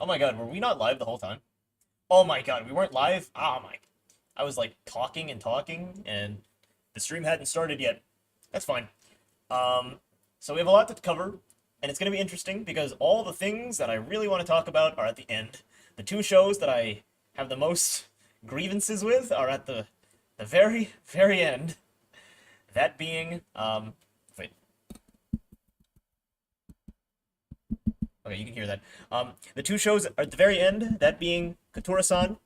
Oh my god, were we not live the whole time? Oh my god, we weren't live? Oh my. I was like talking and talking, and the stream hadn't started yet. That's fine. Um, so we have a lot to cover, and it's going to be interesting because all the things that I really want to talk about are at the end. The two shows that I have the most grievances with are at the very, very end. That being, wait, okay, you can hear that. The two shows are at the very end, that being Katura-san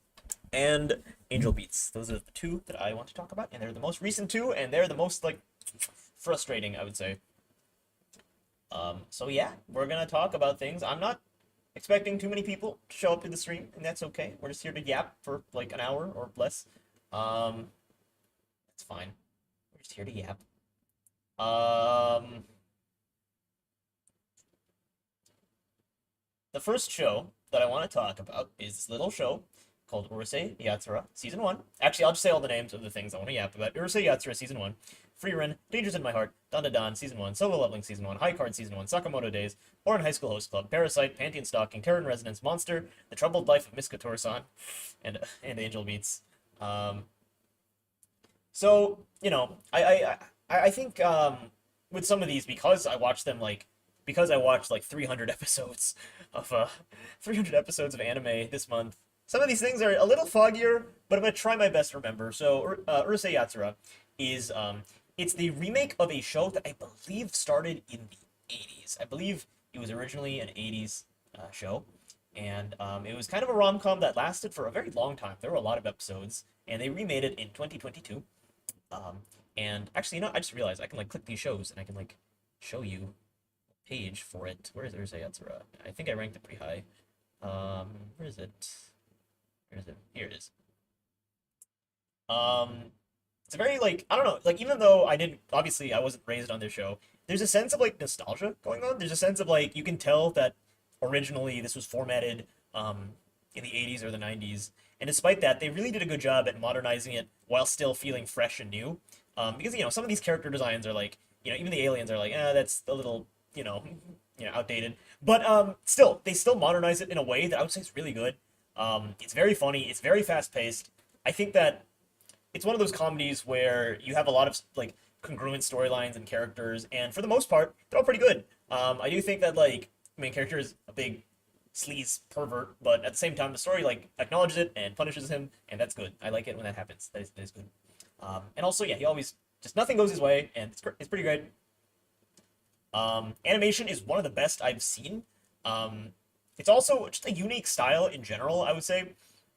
and Angel Beats. Those are the two that I want to talk about, and they're the most recent two, and they're the most, like, frustrating, I would say. So yeah, we're gonna talk about things. I'm not expecting too many people to show up to the stream, and that's okay. We're just here to yap for like an hour or less. Um, that's fine. We're just here to yap. Um, the first show that I want to talk about is this little show called Urusei Yatsura Season 1. Actually, I'll just say all the names of the things I want to yap about. Urusei Yatsura Season 1, Free Run, Dangers in My Heart, Dan Da Dan Season 1, Solo Leveling Season 1, High Card Season 1, Sakamoto Days, Orin High School Host Club, Parasite, Pantheon Stalking, Terror in Resonance, Monster, The Troubled Life of Miss Couture-san, and Angel Beats. Um, so, you know, I think with some of these, because I watched like 300 episodes of 300 episodes of anime this month. Some of these things are a little foggier, but I'm gonna try my best to remember. So, Urusei Yatsura is it's the remake of a show that I believe started in the 80s. I believe it was originally an 80s show, and it was kind of a rom-com that lasted for a very long time. There were a lot of episodes, and they remade it in 2022. Um, and actually, I just realized I can like click these shows and I can like show you a page for it. Where is Urusei Yatsura? I think I ranked it pretty high. Where is it? Where is it? Here it is. Um, it's a very like I don't know, like even though I wasn't raised on this show, there's a sense of like nostalgia going on. There's a sense of like you can tell that originally this was formatted in the 80s or the 90s, and despite that, they really did a good job at modernizing it while still feeling fresh and new. Because some of these character designs are like even the aliens are like that's a little outdated, but still they still modernize it in a way that I would say is really good. It's very funny. It's very fast paced. I think that it's one of those comedies where you have a lot of like congruent storylines and characters, and for the most part, they're all pretty good. I do think that like main character is a big sleaze pervert, but at the same time, the story like acknowledges it and punishes him, and that's good. I like it when that happens. That is good. And also, yeah, he always just nothing goes his way, and it's pretty great. Animation is one of the best I've seen. It's also just a unique style in general, I would say.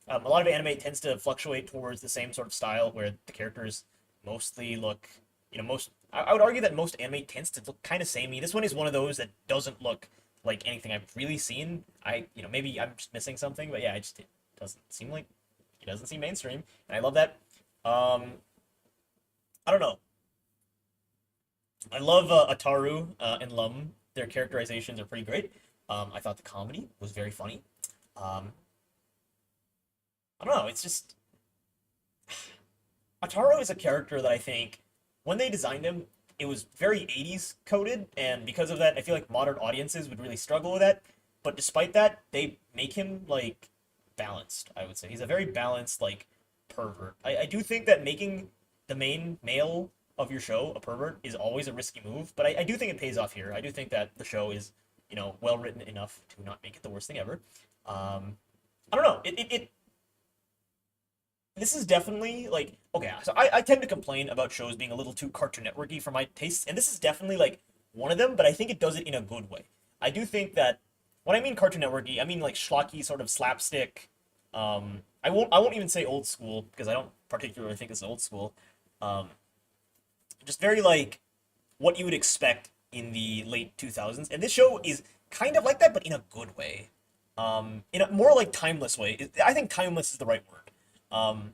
A lot of anime tends to fluctuate towards the same sort of style where the characters mostly look, I would argue that most anime tends to look kind of samey. This one is one of those that doesn't look like anything I've really seen. Maybe I'm just missing something, but yeah, it doesn't seem like it doesn't seem mainstream, and I love that. Um, I don't know. I love Ataru and Lum. Their characterizations are pretty great. I thought the comedy was very funny. Um, I don't know. It's just Ataru is a character that I think when they designed him, it was very 80s coded, and because of that, I feel like modern audiences would really struggle with that. But despite that, they make him like balanced, I would say. He's a very balanced, like, pervert. I do think that making the main male of your show a pervert is always a risky move, but I do think it pays off here. I do think that the show is, well written enough to not make it the worst thing ever. I don't know. This is definitely like okay, so I tend to complain about shows being a little too Cartoon Networky for my tastes, and this is definitely like one of them, but I think it does it in a good way. I do think that when I mean Cartoon Networky, I mean like schlocky sort of slapstick. I won't even say old school because I don't particularly think it's old school. Um, just very like what you would expect in the late 2000s, and this show is kind of like that, but in a good way. In a more like timeless way. I think timeless is the right word. Um,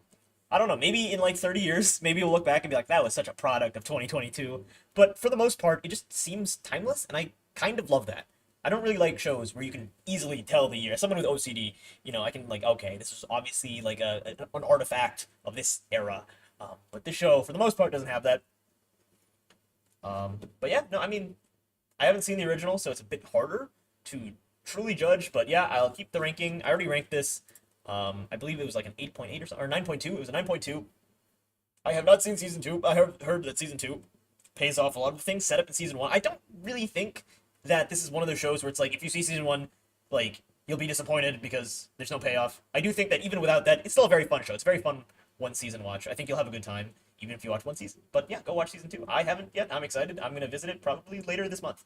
I don't know, maybe in like 30 years, maybe we'll look back and be like, that was such a product of 2022. But for the most part, it just seems timeless, and I kind of love that. I don't really like shows where you can easily tell the year. Someone with OCD, I can like, okay, this is obviously like an artifact of this era. But this show, for the most part, doesn't have that. But yeah, no, I mean, I haven't seen the original, so it's a bit harder to truly judge, but yeah, I'll keep the ranking. I already ranked this. I believe it was like an 8.8 or something, or 9.2. It was a 9.2. I have not seen season 2. I have heard that season 2 pays off a lot of things set up in season 1. I don't really think that this is one of those shows where it's like, if you see season 1, like, you'll be disappointed because there's no payoff. I do think that even without that, it's still a very fun show. It's a very fun one season watch. I think you'll have a good time even if you watch one season. But yeah, go watch season 2. I haven't yet. I'm excited. I'm gonna visit it probably later this month.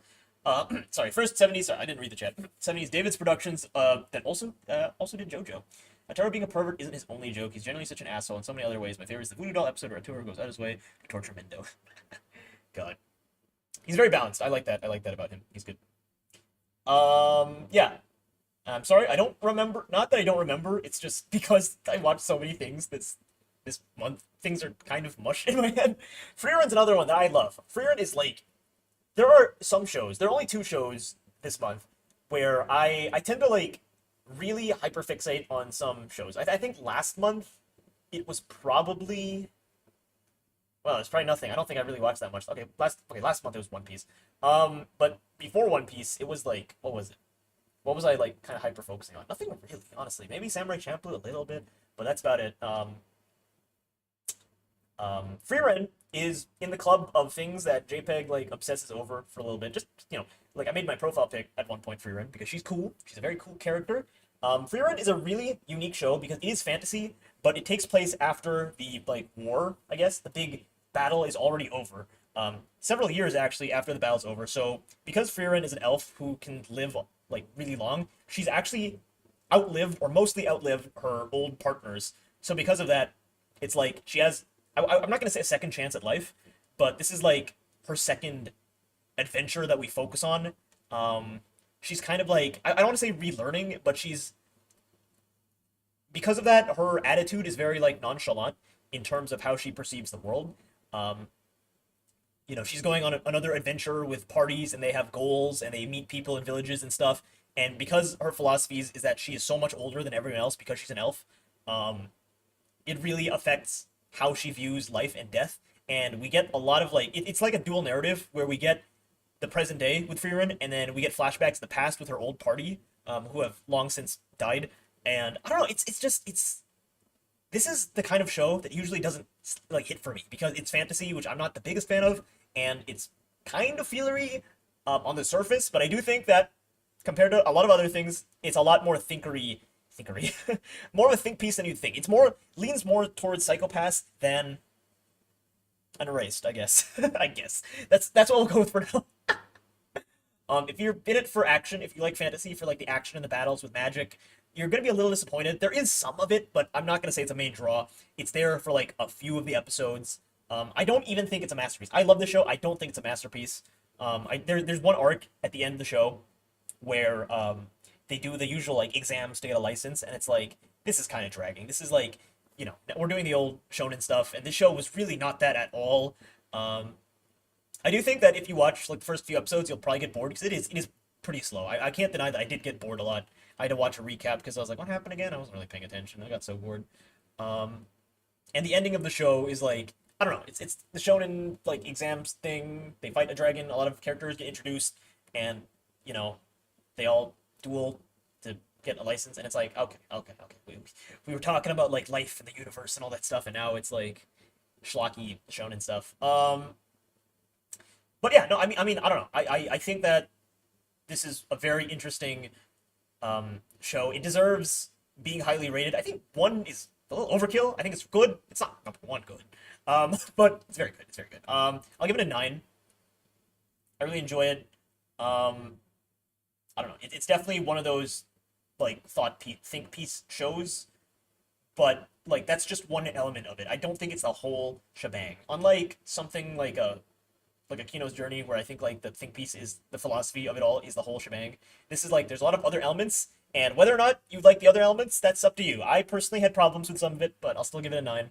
Sorry, first 70s. Sorry, I didn't read the chat. 70s David's Productions. That also did JoJo. Ataru being a pervert isn't his only joke. He's generally such an asshole in so many other ways. My favorite is the Voodoo Doll episode where Ataru goes out of his way to torture Mendo. God, he's very balanced. I like that. I like that about him. He's good. Yeah. I'm sorry, I don't remember. Not that I don't remember. It's just because I watched so many things this month. Things are kind of mush in my head. Freerun's another one that I love. Freerun is like, there are some shows. There are only 2 shows this month where I tend to like really hyperfixate on some shows. I think last month it was probably, well, it's probably nothing. I don't think I really watched that much. Okay, last month it was One Piece. But before One Piece, it was like, what was it? What was I like kind of hyper focusing on? Nothing really, honestly. Maybe Samurai Champloo a little bit, but that's about it. Freerun is in the club of things that JPEG like obsesses over for a little bit. Just, you know, like I made my profile pic at one point, Freerun, because she's cool. She's a very cool character. Freerun is a really unique show because it is fantasy, but it takes place after the like war, I guess. The big battle is already over. Several years actually after the battle's over. So because Freerun is an elf who can live like really long, she's actually outlived or mostly outlived her old partners. So because of that, it's like she has, I'm not going to say a second chance at life, but this is like her second adventure that we focus on. She's kind of like, I don't want to say relearning, but because of that, her attitude is very like nonchalant in terms of how she perceives the world. You know, she's going on another adventure with parties and they have goals and they meet people in villages and stuff. And because her philosophies is that she is so much older than everyone else because she's an elf, it really affects how she views life and death. And we get a lot of like, it's like a dual narrative where we get the present day with Freerun and then we get flashbacks to the past with her old party, who have long since died. And I don't know, this is the kind of show that usually doesn't like hit for me because it's fantasy, which I'm not the biggest fan of, and it's kind of feelery on the surface, but I do think that compared to a lot of other things, it's a lot more thinkery, more of a think piece than you'd think. It's leans more towards Psycho-Pass than an Erased, I guess. I guess that's what we'll go with for now. If you're in it for action, if you like fantasy, for like the action and the battles with magic, you're going to be a little disappointed. There is some of it, but I'm not going to say it's a main draw. It's there for like a few of the episodes. I don't even think it's a masterpiece. I love the show. I don't think it's a masterpiece. There's one arc at the end of the show where they do the usual like exams to get a license, and it's like, this is kind of dragging. This is like, you know, we're doing the old shonen stuff, and this show was really not that at all. I do think that if you watch like the first few episodes, you'll probably get bored because it is pretty slow. I can't deny that I did get bored a lot. I had to watch a recap because I was like, what happened again? I wasn't really paying attention. I got so bored. And the ending of the show is like, I don't know. It's the shonen like exams thing. They fight a dragon. A lot of characters get introduced, and you know, they all duel to get a license. And it's like, okay. We were talking about like life and the universe and all that stuff, and now it's like schlocky shonen stuff. But yeah, no, I mean, I don't know. I think that this is a very interesting show. It deserves being highly rated. I think 1 is a little overkill. I think it's good. It's not number 1 good. But it's very good. It's very good. I'll give it a 9. I really enjoy it. I don't know. It's definitely one of those like think piece shows, but like that's just one element of it. I don't think it's the whole shebang. Unlike something like a Kino's Journey, where I think like the think piece is the philosophy of it all is the whole shebang. This is like there's a lot of other elements, and whether or not you like the other elements, that's up to you. I personally had problems with some of it, but I'll still give it a 9.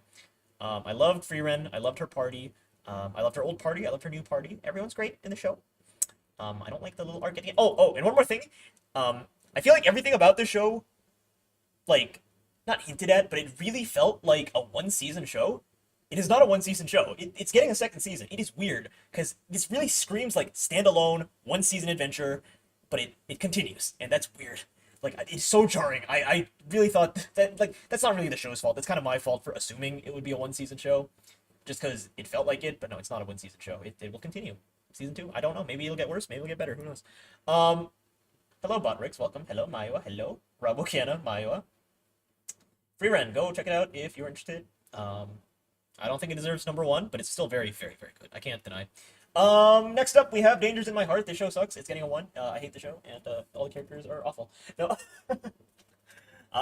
I loved Freerun. I loved her party. I loved her old party. I loved her new party. Everyone's great in the show. I don't like the little arc at the end. Oh, and one more thing. I feel like everything about the show, like, not hinted at, but it really felt like a 1-season show. It is not a 1-season show. It's getting a 2nd season. It is weird, because this really screams like standalone, 1-season adventure, but it continues, and that's weird. Like, it's so jarring. I really thought that, like, that's not really the show's fault. That's kind of my fault for assuming it would be a one-season show, just because it felt like it, but no, it's not a one-season show. It will continue. Season 2, I don't know. Maybe it'll get worse. Maybe it'll get better. Who knows? Hello, Botrix. Welcome. Hello, Maiwa. Hello, RoboKienna. Maiwa. Free Ren. Go check it out if you're interested. I don't think it deserves number 1, but it's still very, very, very good. I can't deny. Next up, we have Dangers in My Heart. This show sucks. It's getting a 1. I hate the show, and all the characters are awful. No.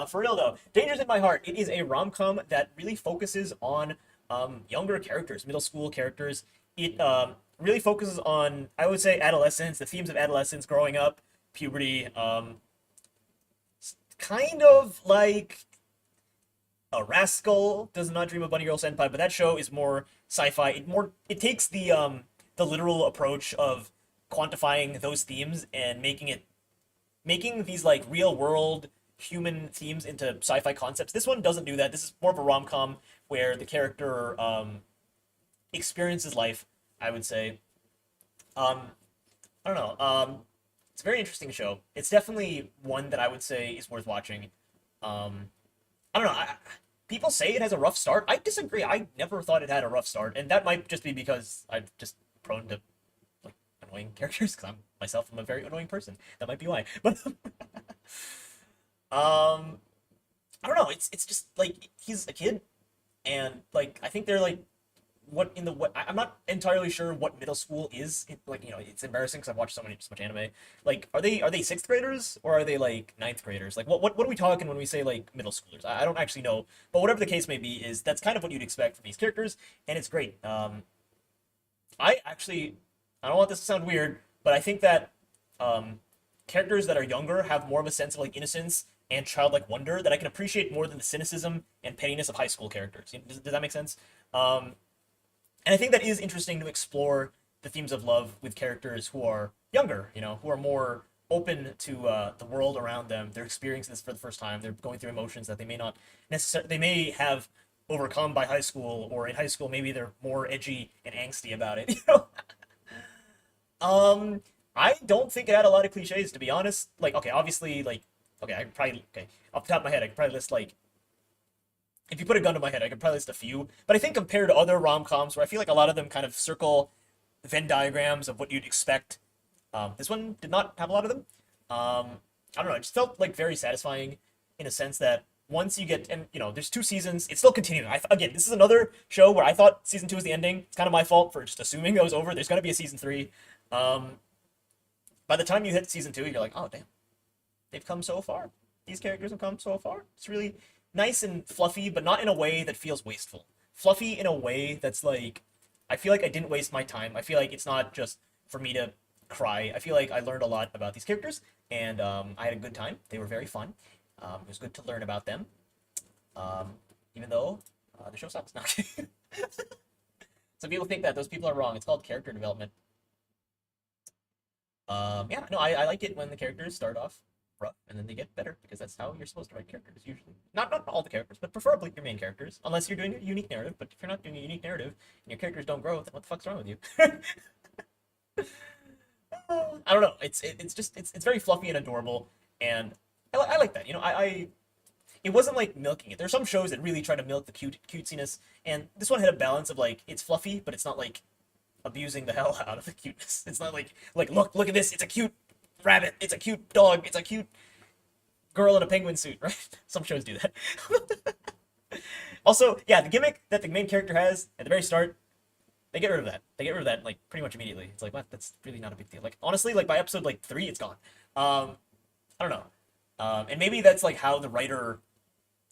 For real, though. Dangers in My Heart. It is a rom-com that really focuses on younger characters, middle school characters. It really focuses on, I would say, adolescence, the themes of adolescence, growing up, puberty, kind of like a Rascal Does Not Dream of Bunny Girl Senpai, but that show is more sci-fi. It takes the literal approach of quantifying those themes and making these like real world human themes into sci-fi concepts. This one doesn't do that. This is more of a rom-com where the character experiences life, I would say. I don't know. It's a very interesting show. It's definitely one that I would say is worth watching. I don't know. People say it has a rough start. I disagree. I never thought it had a rough start, and that might just be because I'm just prone to like annoying characters. Because I'm a very annoying person. That might be why. But I don't know. It's just like he's a kid, and like I think they're like I'm not entirely sure what middle school is. Like, it's embarrassing because I've watched so much anime. Like, are they sixth graders or are they like ninth graders? Like, what are we talking when we say like middle schoolers? I don't actually know, but whatever the case may be, is that's kind of what you'd expect from these characters, and it's great. I don't want this to sound weird, but I think that characters that are younger have more of a sense of like innocence and childlike wonder that I can appreciate more than the cynicism and pettiness of high school characters. Does that make sense? And I think that is interesting to explore the themes of love with characters who are younger, who are more open to the world around them. They're experiencing this for the first time. They're going through emotions that they may have overcome by high school, or in high school maybe they're more edgy and angsty about it. I don't think it had a lot of cliches, to be honest. Like, okay, obviously, like, off the top of my head, I could probably list like, if you put a gun to my head, I could probably list a few. But I think compared to other rom-coms, where I feel like a lot of them kind of circle Venn diagrams of what you'd expect, this one did not have a lot of them. I don't know, it just felt like very satisfying in a sense that once you get, and there's 2 seasons, it's still continuing. Again, this is another show where I thought season 2 was the ending. It's kind of my fault for just assuming it was over. There's going to be a season 3. By the time you hit season 2, you're like, oh, damn. They've come so far. These characters have come so far. It's really nice and fluffy, but not in a way that feels wasteful. Fluffy in a way that's like, I feel like I didn't waste my time. I feel like it's not just for me to cry. I feel like I learned a lot about these characters, and I had a good time. They were very fun. It was good to learn about them, even though the show sucks. No. Some people think that. Those people are wrong. It's called character development. Yeah, no, I like it when the characters start off rough and then they get better, because that's how you're supposed to write characters usually. Not all the characters, but preferably your main characters, unless you're doing a unique narrative. But if you're not doing a unique narrative and your characters don't grow, then what the fuck's wrong with you? I don't know. It's very fluffy and adorable, and I like that. It wasn't like milking it. There's some shows that really try to milk the cutesiness, and this one had a balance of like, it's fluffy, but it's not like abusing the hell out of the cuteness. It's not like look at this. It's a cute rabbit. It's a cute dog. It's a cute girl in a penguin suit, right? Some shows do that. Also, yeah, the gimmick that the main character has at the very start, they get rid of that. They get rid of that like pretty much immediately. It's like, what? That's really not a big deal. Like, honestly, like by episode like 3, it's gone. I don't know. And maybe that's like how the writer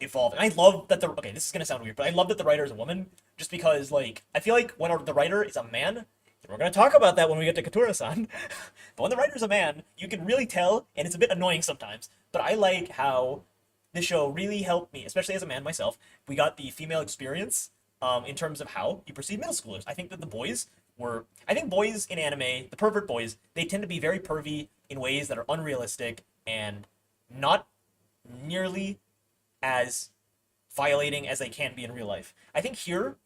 evolved. And I love that okay, this is gonna sound weird, but I love that the writer is a woman, just because like I feel like when the writer is a man, and we're gonna talk about that when we get to Katura-san, but when the writer is a man, you can really tell, and it's a bit annoying sometimes. But I like how this show really helped me, especially as a man myself. We got the female experience in terms of how you perceive middle schoolers. I think that I think boys in anime, the pervert boys, they tend to be very pervy in ways that are unrealistic and not nearly as violating as they can be in real life. I think here,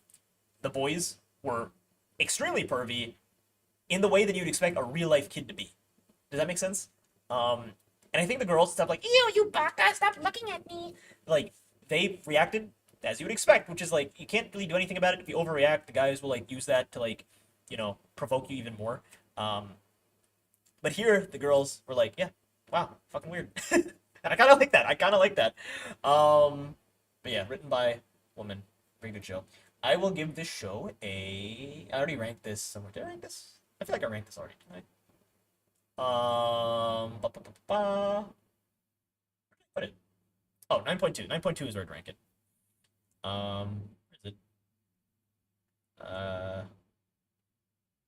the boys were extremely pervy in the way that you'd expect a real life kid to be. Does that make sense? And I think the girls stuff like, ew, you baka, stop looking at me. Like, they reacted as you would expect, which is like, you can't really do anything about it. If you overreact, the guys will like use that to like, provoke you even more. Um, but here, the girls were like, yeah, wow, fucking weird. And I kind of like that. I kind of like that. But yeah, written by woman. Very good show. I will give this show a. I already ranked this somewhere. Did I rank this? I feel like I ranked this already. Didn't I? Ba, ba, ba, ba. Put it. Oh, 9.2. 9.2 is where I'd rank it. Is it? Uh,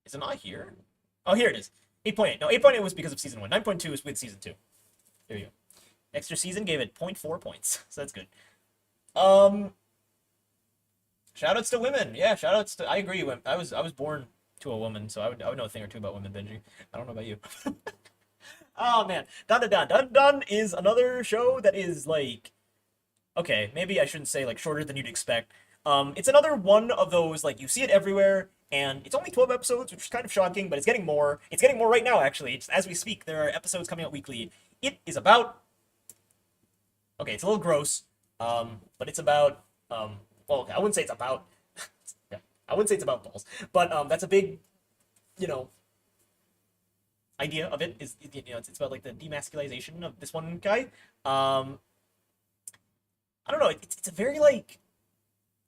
is it not here? Oh, here it is. 8.8. No, 8.8 was because of season 1. 9.2 is with season 2. There you go. Extra season gave it 0.4 points, so that's good. Shoutouts to women. Yeah, shoutouts to. I agree. I was born to a woman, so I would know a thing or two about women, Benji. I don't know about you. Oh man, Dun Dun Dun Dun Dun is another show that is like, okay, maybe I shouldn't say like shorter than you'd expect. It's another one of those like you see it everywhere, and it's only 12 episodes, which is kind of shocking, but it's getting more. It's getting more right now, actually. It's, as we speak, there are episodes coming out weekly. It is about. Okay, it's a little gross, but it's about. Well, I wouldn't say it's about. Yeah, I wouldn't say it's about balls, but that's a big, you know, idea of it is it's about like the demasculization of this one guy. I don't know. It's a very like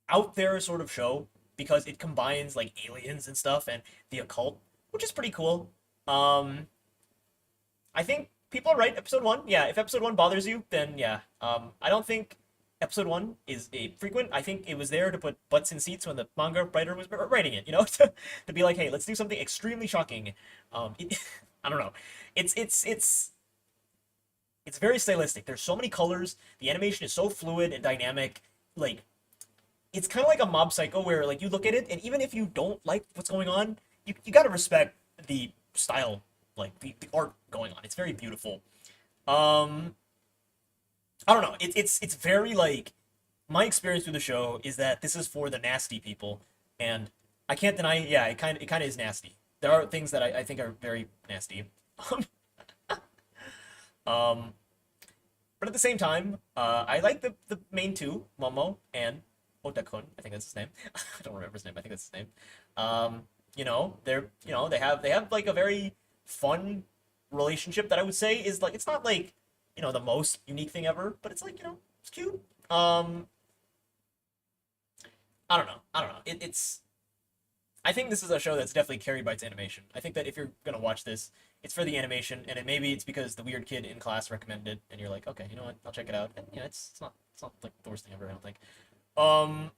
out there sort of show because it combines like aliens and stuff and the occult, which is pretty cool. Um, I think people are right. Episode one, yeah. If episode one bothers you, then yeah. I don't think episode one is a frequent. I think it was there to put butts in seats when the manga writer was writing it. To be like, hey, let's do something extremely shocking. I don't know. It's it's very stylistic. There's so many colors. The animation is so fluid and dynamic. Like it's kind of like a Mob Psycho where like you look at it and even if you don't like what's going on, you gotta respect the style, like the art going on. It's very beautiful. Um, I don't know. It's very like my experience with the show is that this is for the nasty people, and I can't deny. Yeah, it kind of is nasty. There are things that I think are very nasty. Um, but at the same time, I like the main two, Momo and Otakun. I think that's his name. I don't remember his name. I think that's his name. They have like a very fun relationship that I would say is like it's not like the most unique thing ever, but it's like it's cute. I don't know. I don't know. It's I think this is a show that's definitely carried by its animation. I think that if you're gonna watch this, it's for the animation, and maybe it's because the weird kid in class recommended it, and you're like, okay, you know what, I'll check it out. And it's not like the worst thing ever. I don't think. Um,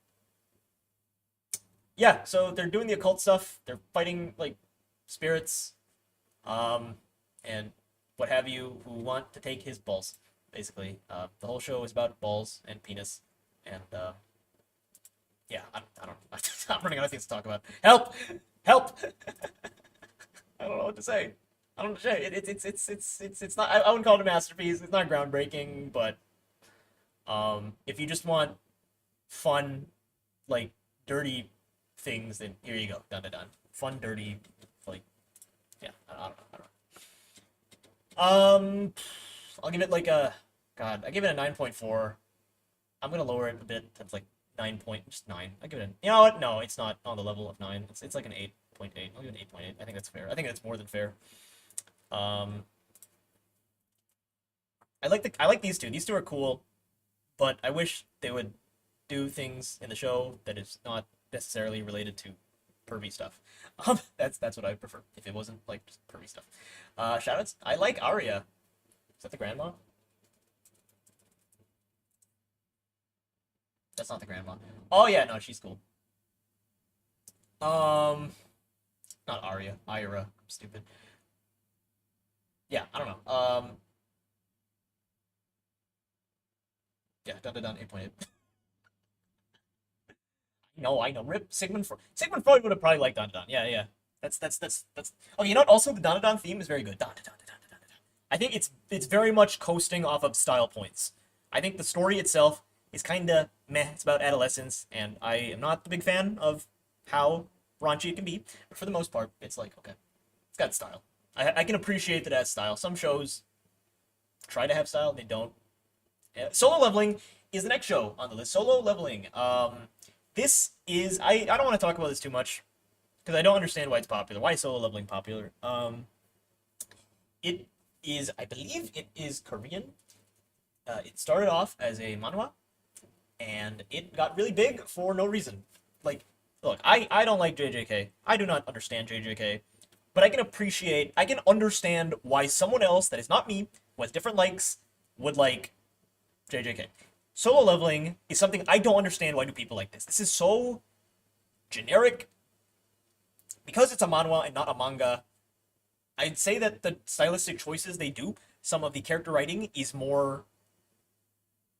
yeah. So they're doing the occult stuff. They're fighting like spirits, um, and what have you, who want to take his balls. Basically, the whole show is about balls and penis, and yeah, I don't. I'm running out of things to talk about. Help! Help! I don't know what to say. I don't know. It's not. I wouldn't call it a masterpiece. It's not groundbreaking, but if you just want fun, like dirty things, then here you go. Dun dun dun. Fun, dirty, like yeah. I don't know. I don't know. I'll give it like a God. I give it a 9.4. I'm gonna lower it a bit. That's like 9. I give it an. You know what? No, it's not on the level of 9. It's like an 8.8. I'll give it an 8.8. I think that's fair. I think that's more than fair. Um, I like these two. These two are cool, but I wish they would do things in the show that is not necessarily related to pervy stuff. That's what I would prefer if it wasn't like just pervy stuff. Shoutouts. I like Arya. Is that the grandma? That's not the grandma. Oh yeah, no, she's cool. Um, not Arya, Ira. I'm stupid. Yeah, I don't know. Yeah, dun dun dun 8.8. No, I know. Rip Sigmund Freud. Sigmund Freud would have probably liked Dun Dun. Yeah, yeah. That's. Oh, you know what? Also, the Dun Dun theme is very good. Dun Dun Dun Dun Dun Dun. I think it's very much coasting off of style points. I think the story itself is kind of meh. It's about adolescence, and I am not the big fan of how raunchy it can be. But for the most part, it's like okay, it's got style. I can appreciate that it has style. Some shows try to have style, they don't. Solo Leveling is the next show on the list. Solo Leveling. This is I don't want to talk about this too much because I don't understand why it's popular. Why is Solo Leveling popular? It is, I believe, it is Korean. It started off as a manhwa, and it got really big for no reason. Like, look, I don't like JJK. I do not understand JJK, but I can understand why someone else that is not me, who has different likes, would like JJK. Solo Leveling is something I don't understand. Why do people like this? This is so generic. Because it's a manhwa and not a manga, I'd say that the stylistic choices they do, some of the character writing is more,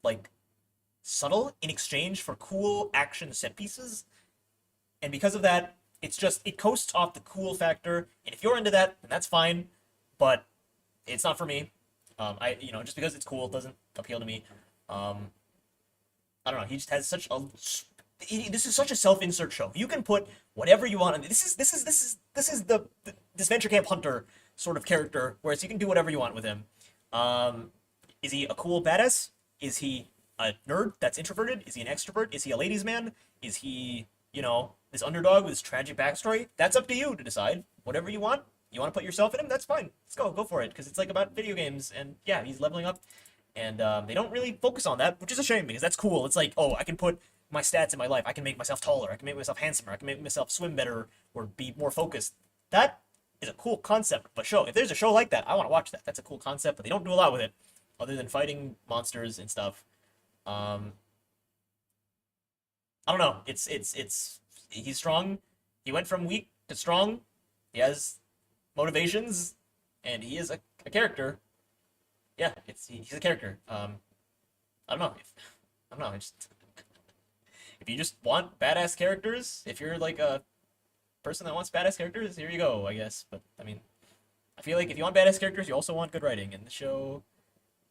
like, subtle in exchange for cool action set pieces. And because of that, it coasts off the cool factor. And if you're into that, then that's fine. But it's not for me. Just because it's cool doesn't appeal to me. I don't know. He just has such a. This is such a self-insert show. You can put whatever you want. This is the this Venture Camp Hunter sort of character, whereas you can do whatever you want with him. Is he a cool badass? Is he a nerd that's introverted? Is he an extrovert? Is he a ladies' man? Is he, this underdog with this tragic backstory? That's up to you to decide. Whatever you want. You want to put yourself in him? That's fine. Let's go for it. Because it's like about video games, and yeah, he's leveling up. And they don't really focus on that, which is a shame because that's cool. It's like, oh, I can put my stats in my life. I can make myself taller. I can make myself handsomer. I can make myself swim better or be more focused. That is a cool concept. But if there's a show like that, I want to watch that. That's a cool concept, but they don't do a lot with it other than fighting monsters and stuff. I don't know. He's strong. He went from weak to strong. He has motivations, and he is a character. Yeah, he's a character. I don't know. If you just want badass characters, if you're like a person that wants badass characters, here you go, I guess. But I mean, I feel like if you want badass characters, you also want good writing, and the show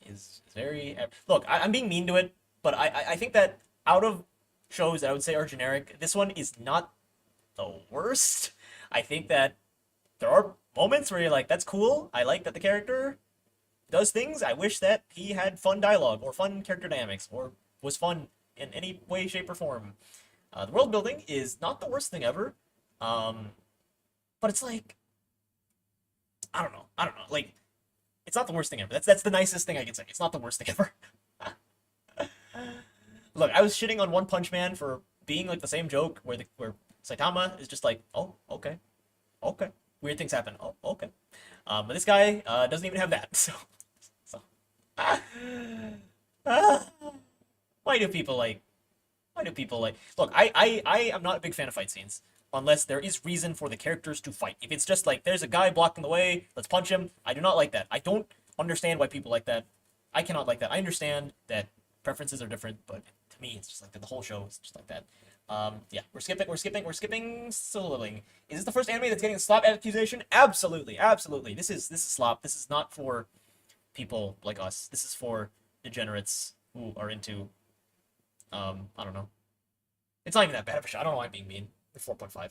is very. Look, I'm being mean to it, but I think that out of shows that I would say are generic, this one is not the worst. I think that there are moments where you're like, that's cool. I like that the character does things. I wish that he had fun dialogue or fun character dynamics or was fun in any way, shape, or form. The world building is not the worst thing ever, but it's like, I don't know. Like, it's not the worst thing ever. That's the nicest thing I can say. It's not the worst thing ever. Look, I was shitting on One Punch Man for being like the same joke where Saitama is just like, oh, okay, weird things happen. Oh, okay, but this guy doesn't even have that. So. Why do people like? Look, I am not a big fan of fight scenes unless there is reason for the characters to fight. If it's just like there's a guy blocking the way, let's punch him. I do not like that. I don't understand why people like that. I cannot like that. I understand that preferences are different, but to me, it's just like that. The whole show is just like that. Yeah, we're skipping Solo Leveling. Is this the first anime that's getting a slop accusation? Absolutely. This is slop. This is not for people like us. This is for degenerates who are into, I don't know. It's not even that bad of a show. I don't know why I'm being mean. 4.5.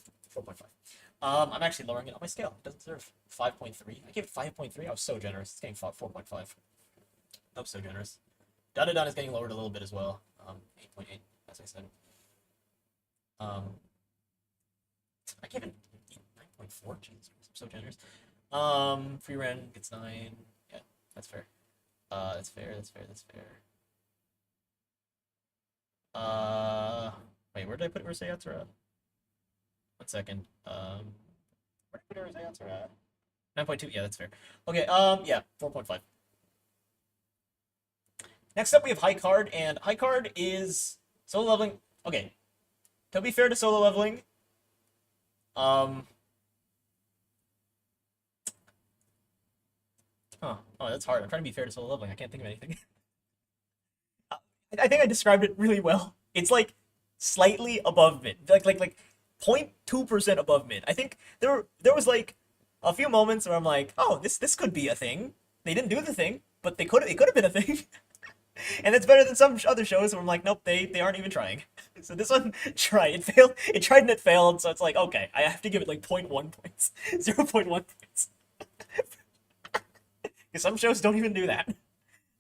I'm actually lowering it on my scale. It doesn't deserve 5.3. I gave it 5.3. I was so generous. It's getting 4.5. I'm so generous. Dun is getting lowered a little bit as well. 8.8, as I said. I gave it 9.4. Jeez, I'm so generous. Free Ren gets 9. Yeah, that's fair. That's fair. Wait, where did I put Urusei Yatsura? 1 second. Where did I put Urusei Yatsura? 9.2. Yeah, that's fair. Okay. Yeah, 4.5. Next up, we have High Card, and High Card is Solo Leveling. Okay, to be fair to Solo Leveling, oh, that's hard. I'm trying to be fair to Solo Leveling. I can't think of anything. I think I described it really well. It's like slightly above mid, like 0.2% above mid. I think there was like a few moments where I'm like, oh, this could be a thing. They didn't do the thing, but it could have been a thing. And it's better than some other shows where I'm like, nope, they aren't even trying. So this one tried. It failed. It tried and it failed. So it's like, okay, I have to give it like 0.1 points, 0.1 points. Because some shows don't even do that.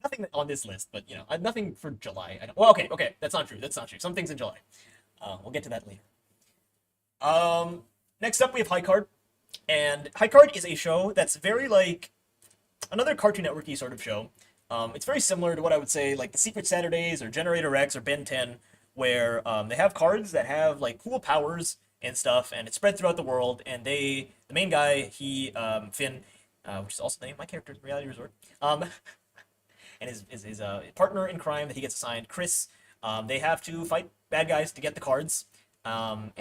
Nothing on this list, but nothing for July. I don't, well, okay, that's not true. That's not true. Some things in July. We'll get to that later. Um, Next up we have High Card, and High Card is a show that's very like another Cartoon Networky sort of show. It's very similar to what I would say like the Secret Saturdays or Generator X or Ben 10, where they have cards that have like cool powers and stuff, and it's spread throughout the world. And the main guy, Finn, which is also the name of my character in Reality Resort, and his partner in crime that he gets assigned, Chris. They have to fight bad guys to get the cards. And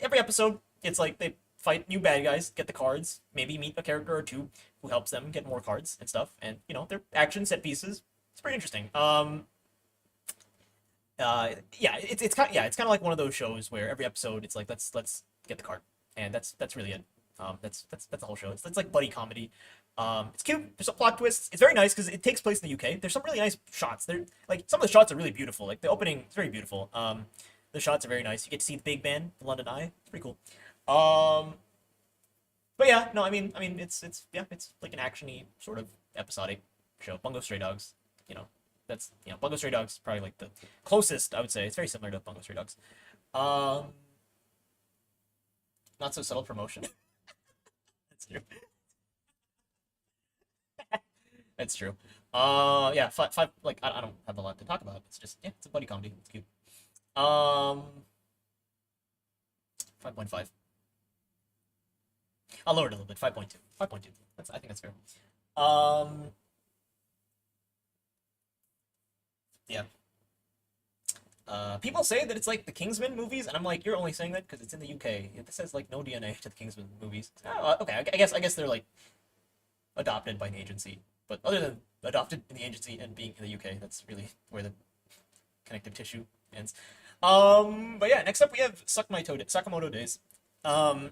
every episode, it's like they fight new bad guys, get the cards, maybe meet a character or two who helps them get more cards and stuff. And they're action set pieces. It's pretty interesting. Yeah, it's kind of like one of those shows where every episode it's like let's get the card, and that's really it. That's the whole show. It's like buddy comedy. It's cute. There's some plot twists. It's very nice because it takes place in the UK. There's some really nice shots. There, like some of the shots are really beautiful. Like the opening is very beautiful. The shots are very nice. You get to see the Big Ben, the London Eye. It's pretty cool. But yeah, no, it's like an actiony sort of episodic show. Bungo Stray Dogs, you know, Bungo Stray Dogs is probably like the closest I would say. It's very similar to Bungo Stray Dogs. Um, Not so subtle promotion. That's true. That's true. Yeah, five. Like I don't have a lot to talk about. It's just it's a buddy comedy. It's cute. 5.5. I'll lower it a little bit. 5.2. 5.2. I think that's fair. Um, yeah. People say that it's like the Kingsman movies, and I'm like, you're only saying that because it's in the UK. This has like no DNA to the Kingsman movies. Okay, I guess they're like adopted by an agency, but other than adopted in the agency and being in the UK, that's really where the connective tissue ends. But yeah, next up we have Sakamoto Days. Um,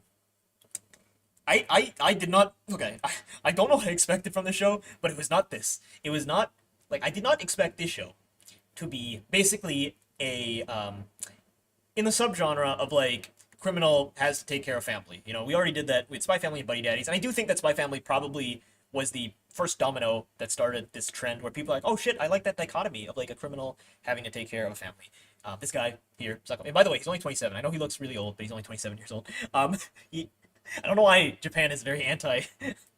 I did not okay. I don't know what I expected from the show, but it was not this. It was not like I did not expect this show to be basically a in the subgenre of like criminal has to take care of family. We already did that with Spy Family and Buddy Daddies, and I do think that Spy Family probably was the first domino that started this trend where people are like, oh shit, I like that dichotomy of like a criminal having to take care of a family. This guy here, and by the way, he's only 27. I know he looks really old, but he's only 27 years old. I don't know why Japan is very anti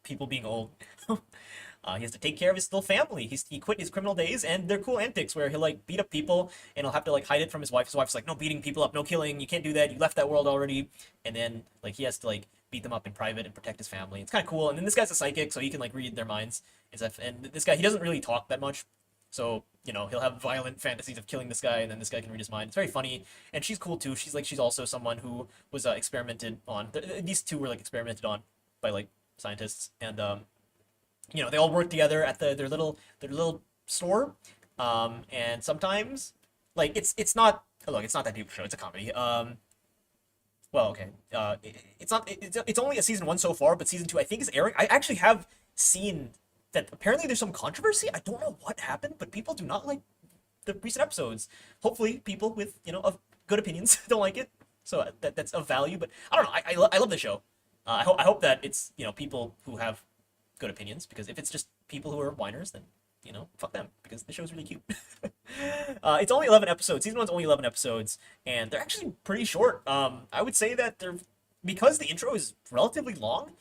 people being old. He has to take care of his little family. He quit his criminal days, and they're cool antics where he'll like beat up people, and he'll have to like hide it from his wife. His wife's like, no beating people up, no killing, you can't do that. You left that world already. And then like he has to like beat them up in private and protect his family. It's kind of cool. And then this guy's a psychic, so he can like read their minds. And this guy, he doesn't really talk that much, so he'll have violent fantasies of killing this guy, and then this guy can read his mind. It's very funny, and she's cool too. She's also someone who was experimented on. These two were like experimented on by like scientists, and they all work together at their little store. And sometimes like it's not look, it's not that deep of a show. It's a comedy. Well, okay. It's not. It's only a season 1 so far, but season 2 I think is airing. I actually have seen that apparently there's some controversy. I don't know what happened, but people do not like the recent episodes. Hopefully, people with of good opinions don't like it, so that's of value. But I don't know. I love the show. I hope that it's people who have good opinions, because if it's just people who are whiners, then fuck them, because the show's really cute. It's only 11 episodes. Season 1's only 11 episodes, and they're actually pretty short. I would say that they're because the intro is relatively long.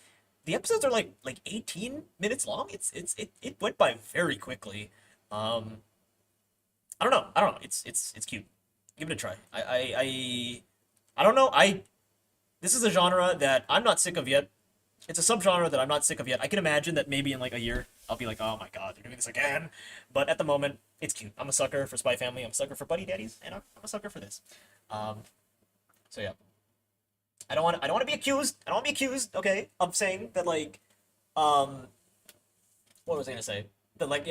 The episodes are like 18 minutes long. It went by very quickly. I don't know. It's cute. Give it a try. I don't know. This is a genre that I'm not sick of yet. It's a subgenre that I'm not sick of yet. I can imagine that maybe in like a year I'll be like, oh my god, they're doing this again. But at the moment, it's cute. I'm a sucker for Spy Family. I'm a sucker for Buddy Daddies, and I'm a sucker for this. So yeah. I don't want to be accused. I don't want to be accused, okay, of saying that like, what was I gonna say? That like,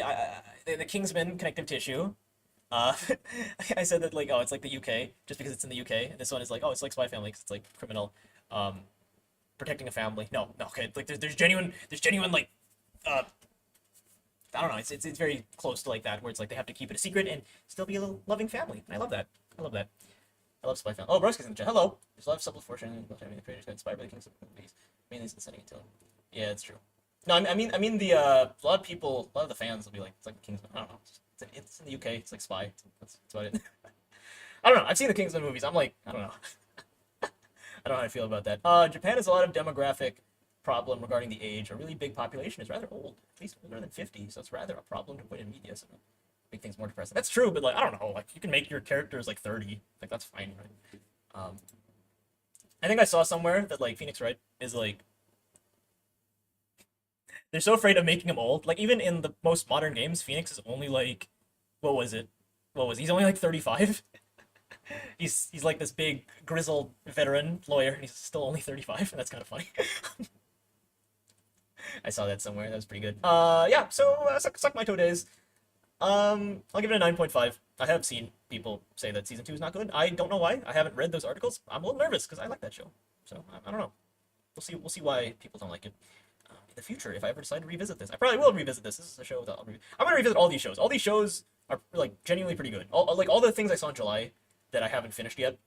the Kingsman connective tissue. Uh, I said that like, oh, it's like the UK just because it's in the UK, and this one is like, oh, it's like Spy Family because it's like criminal, um, protecting a family. No, okay, like there's genuine like, uh, I don't know, it's very close to like that where it's like they have to keep it a secret and still be a little loving family. And I love that. I love that. I love Spy Family. Oh, Broski's in the chat. Hello. There's a lot of subtle foreshadowing. The creators got inspired by the Kingsman movies, mainly since setting it to him. Yeah, it's true. No, I mean the a lot of people, a lot of the fans will be like, it's like Kingsman. I don't know. It's in the UK. It's like Spy. That's about it. I don't know. I've seen the Kingsman movies. I'm like, I don't know. I don't know how I feel about that. Japan has a lot of demographic problem regarding the age. A really big population is rather old, at least older than 50. So it's rather a problem to put in media. So make things more depressing. That's true, but like, I don't know. Like, you can make your characters like 30. Like, that's fine, right? I think I saw somewhere that like Phoenix Wright is like they're so afraid of making him old. Like even in the most modern games, Phoenix is only like what was it? What was he? He's only like 35. He's like this big grizzled veteran lawyer, and he's still only 35. That's kind of funny. I saw that somewhere. That was pretty good. Yeah. So suck my toe days. I'll give it a 9.5. I have seen people say that season two is not good. I don't know why. I haven't read those articles. I'm a little nervous because I like that show. So I don't know. We'll see why people don't like it in the future if I ever decide to revisit this. I probably will revisit this. This is a show that I'm gonna revisit all these shows. All these shows are like genuinely pretty good. All the things I saw in July that I haven't finished yet.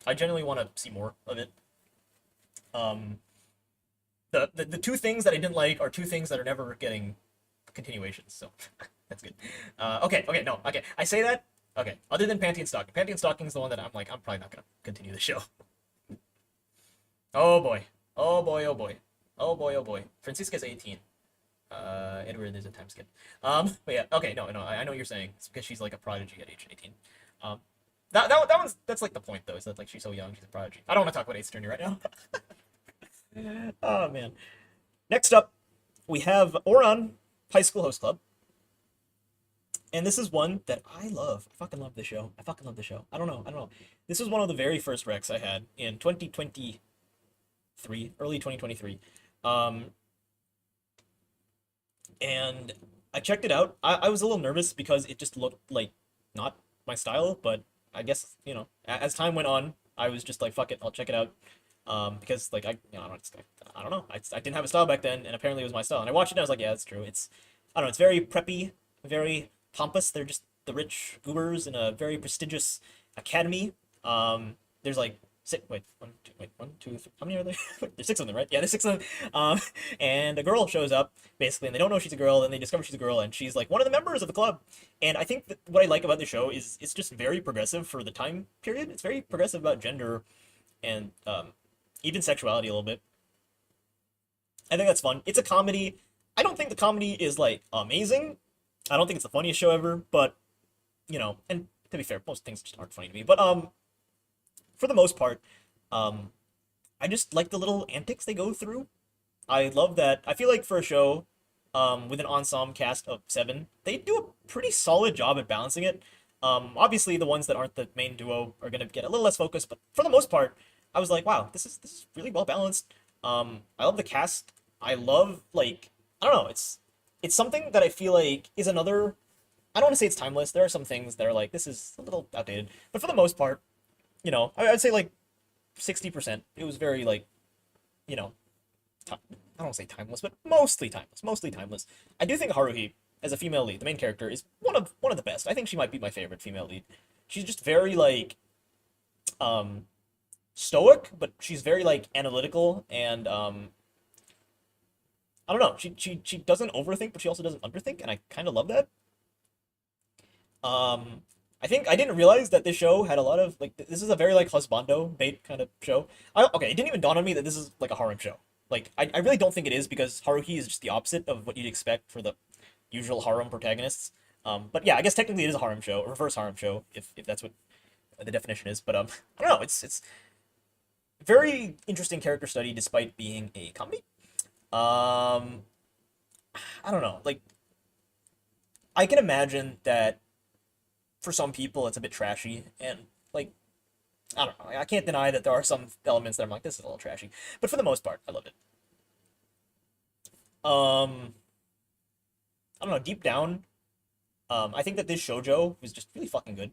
I genuinely want to see more of it. Um, the two things that I didn't like are two things that are never getting continuations. So that's good. Okay, no, okay. I say that. Okay, other than Panty and Stocking. Panty and Stocking is the one that I'm like, I'm probably not gonna continue the show. Oh boy. Oh boy, oh boy. Oh boy, oh boy. Francisca's 18. Edward, there's a time skip. But yeah, okay, no, I know what you're saying. It's because she's like a prodigy at age 18. Um, that's like the point though, is that like she's so young, she's a prodigy. I don't want to talk about Ace Attorney right now. Oh man. Next up, we have Oran High School Host Club. And this is one that I love. I fucking love the show. I fucking love the show. I don't know. This was one of the very first recs I had in 2023, early 2023. Um, and I checked it out. I was a little nervous because it just looked like not my style, but I guess, as time went on, I was just like, fuck it, I'll check it out. Because like I don't know. I didn't have a style back then, and apparently it was my style. And I watched it and I was like, yeah, that's true. I don't know, it's very preppy, very pompous. They're just the rich goobers in a very prestigious academy. There's like one, two, three. How many are there? There's six of them, right? Yeah, there's six of them. And a girl shows up basically, and they don't know she's a girl. Then they discover she's a girl, and she's like one of the members of the club. And I think that what I like about the show is it's just very progressive for the time period. It's very progressive about gender and even sexuality a little bit. I think that's fun. It's a comedy. I don't think the comedy is like amazing. I don't think it's the funniest show ever, but and to be fair, most things just aren't funny to me. But for the most part, um, I just like the little antics they go through. I love that. I feel like for a show, with an ensemble cast of seven, they do a pretty solid job at balancing it. Obviously the ones that aren't the main duo are gonna get a little less focus, but for the most part, I was like, wow, this is really well balanced. I love the cast. I love like I don't know, it's something that I feel like is another. I don't want to say it's timeless. There are some things that are like this is a little outdated, but for the most part, I'd say like 60%. It was very like, you know, I don't want to say timeless, but mostly timeless. Mostly timeless. I do think Haruhi, as a female lead, the main character, is one of the best. I think she might be my favorite female lead. She's just very like um stoic, but she's very like analytical and I don't know. She doesn't overthink, but she also doesn't underthink, and I kind of love that. I think I didn't realize that this show had a lot of like this is a very like husbando bait kind of show. Okay, it didn't even dawn on me that this is like a harem show. Like I really don't think it is because Haruhi is just the opposite of what you'd expect for the usual harem protagonists. But yeah, I guess technically it is a harem show, a reverse harem show, if that's what the definition is. But I don't know. It's very interesting character study despite being a comedy. Um, I don't know. Like I can imagine that for some people it's a bit trashy and like I don't know. I can't deny that there are some elements that I'm like this is a little trashy, but for the most part, I love it. Um, I don't know. Deep down, I think that this shojo was just really fucking good.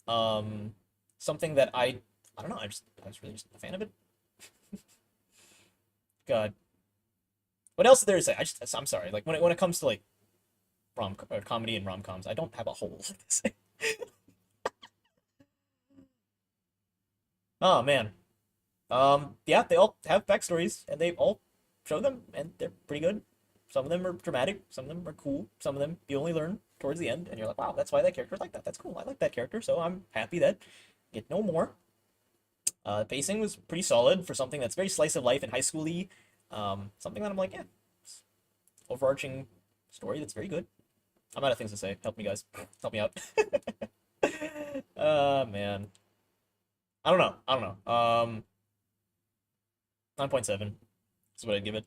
Um, something that I don't know. I was really just a fan of it. God, what else is there to say? I'm sorry. Like when it comes to like rom or comedy and rom coms, I don't have a whole lot to say. Oh man. Yeah, they all have backstories and they all show them and they're pretty good. Some of them are dramatic, some of them are cool, some of them you only learn towards the end, and you're like, wow, that's why that character's like that. That's cool. I like that character, so I'm happy that get no more. Pacing was pretty solid for something that's very slice of life and high schooly. Something that I'm like, yeah, overarching story that's very good. I'm out of things to say. Help me, guys. Help me out. Man. I don't know. I don't know. 9.7 is what I'd give it.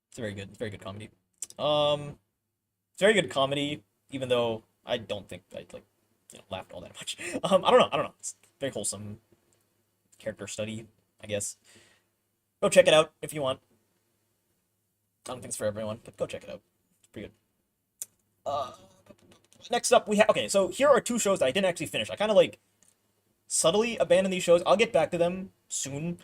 It's very good. It's very good comedy. It's very good comedy, even though I don't think I like, laughed all that much. I don't know. I don't know. It's very wholesome character study, I guess. Go check it out if you want. I don't think it's for everyone, but go check it out. It's pretty good. Next up, we have, okay, so here are two shows that I didn't actually finish. I kind of like subtly abandoned these shows. I'll get back to them soon.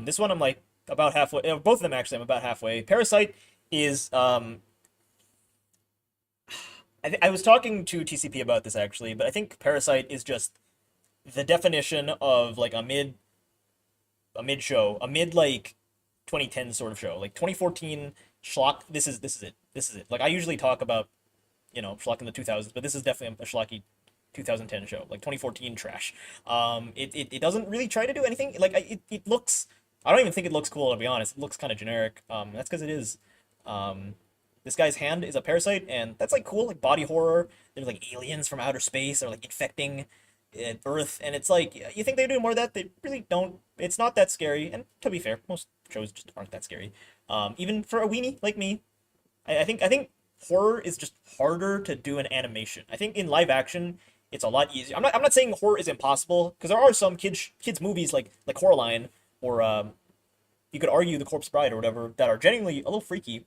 This one I'm like about halfway. Both of them actually I'm about halfway. Parasite is I was talking to TCP about this actually, but I think Parasite is just the definition of like a mid show, a mid like 2010 sort of show, like 2014 schlock. This is it. This is it. Like I usually talk about, schlock in the 2000s, but this is definitely a schlocky 2010 show, like 2014 trash. It doesn't really try to do anything. Like it looks. I don't even think it looks cool, to be honest. It looks kind of generic. That's because it is. This guy's hand is a parasite, and that's like cool, like body horror. There's like aliens from outer space or like infecting Earth, and it's like you think they do more of that. They really don't. It's not that scary, and to be fair, most shows just aren't that scary. Even for a weenie like me, I think horror is just harder to do in animation. I think in live action it's a lot easier. I'm not saying horror is impossible, because there are some kids movies like Coraline or you could argue The Corpse Bride or whatever that are genuinely a little freaky.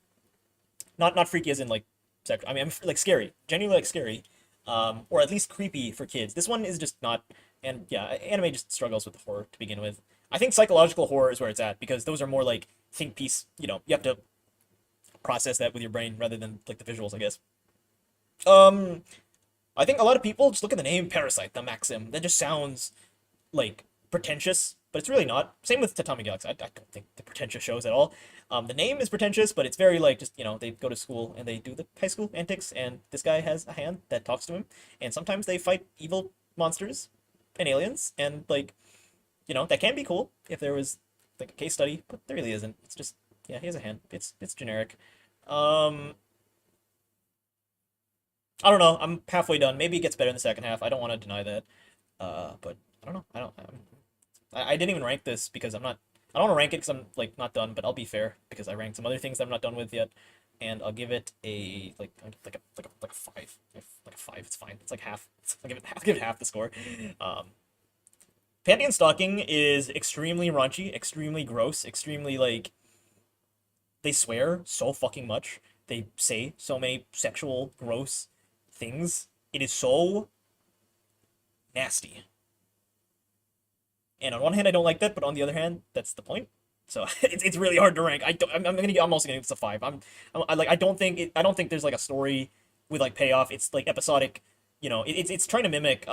Not freaky as in like sexual. I mean, I'm like scary, genuinely like scary, or at least creepy for kids. This one is just not, and yeah, anime just struggles with horror to begin with. I think psychological horror is where it's at, because those are more like think piece. You have to process that with your brain rather than like the visuals, I guess. I think a lot of people just look at the name Parasite, the Maxim. That just sounds like pretentious, but it's really not. Same with Tatami Galaxy. I don't think the pretentious shows at all. The name is pretentious, but it's very like just, they go to school and they do the high school antics, and this guy has a hand that talks to him, and sometimes they fight evil monsters and aliens, and like, that can be cool if there was like a case study, but there really isn't. It's just, yeah, he has a hand. It's generic. I don't know. I'm halfway done. Maybe it gets better in the second half. I don't want to deny that. But I don't know. I didn't even rank this because I don't want to rank it because I'm like not done. But I'll be fair because I ranked some other things that I'm not done with yet, and I'll give it a like a 5. Like a 5. It's fine. It's like half. I'll give it half the score. Panty and Stalking is extremely raunchy, extremely gross, extremely like. They swear so fucking much. They say so many sexual, gross things. It is so nasty. And on one hand, I don't like that, but on the other hand, that's the point. So it's really hard to rank. I'm also gonna give this a 5. I don't think there's like a story with like payoff. It's like episodic. It's trying to mimic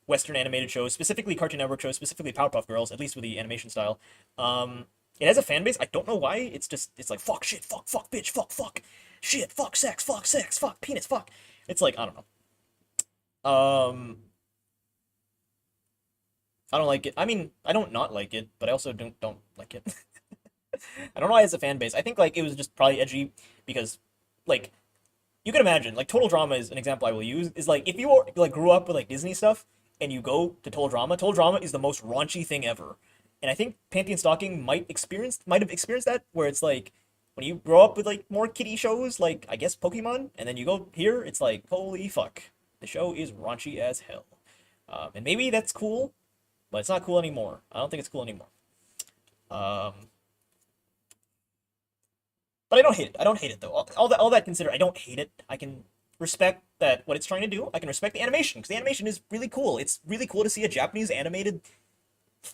Western animated shows, specifically Cartoon Network shows, specifically Powerpuff Girls, at least with the animation style. It has a fan base. I don't know why. It's like fuck, shit, fuck, bitch, fuck, shit, fuck, sex, fuck, penis, fuck. It's like, I don't know. I don't like it. I mean, I don't not like it, but I also don't like it. I don't know why it has a fan base. I think like it was just probably edgy because like you can imagine like Total Drama is an example I will use is like if you like grew up with like Disney stuff and you go to Total Drama is the most raunchy thing ever. And I think Panty and Stalking might have experienced that, where it's like when you grow up with like more kiddie shows, like I guess Pokemon, and then you go here, it's like holy fuck, the show is raunchy as hell. And maybe that's cool, but it's not cool anymore. I don't think it's cool anymore. But I don't hate it. I don't hate it though. All that considered, I don't hate it. I can respect that what it's trying to do. I can respect the animation because the animation is really cool. It's really cool to see a Japanese animated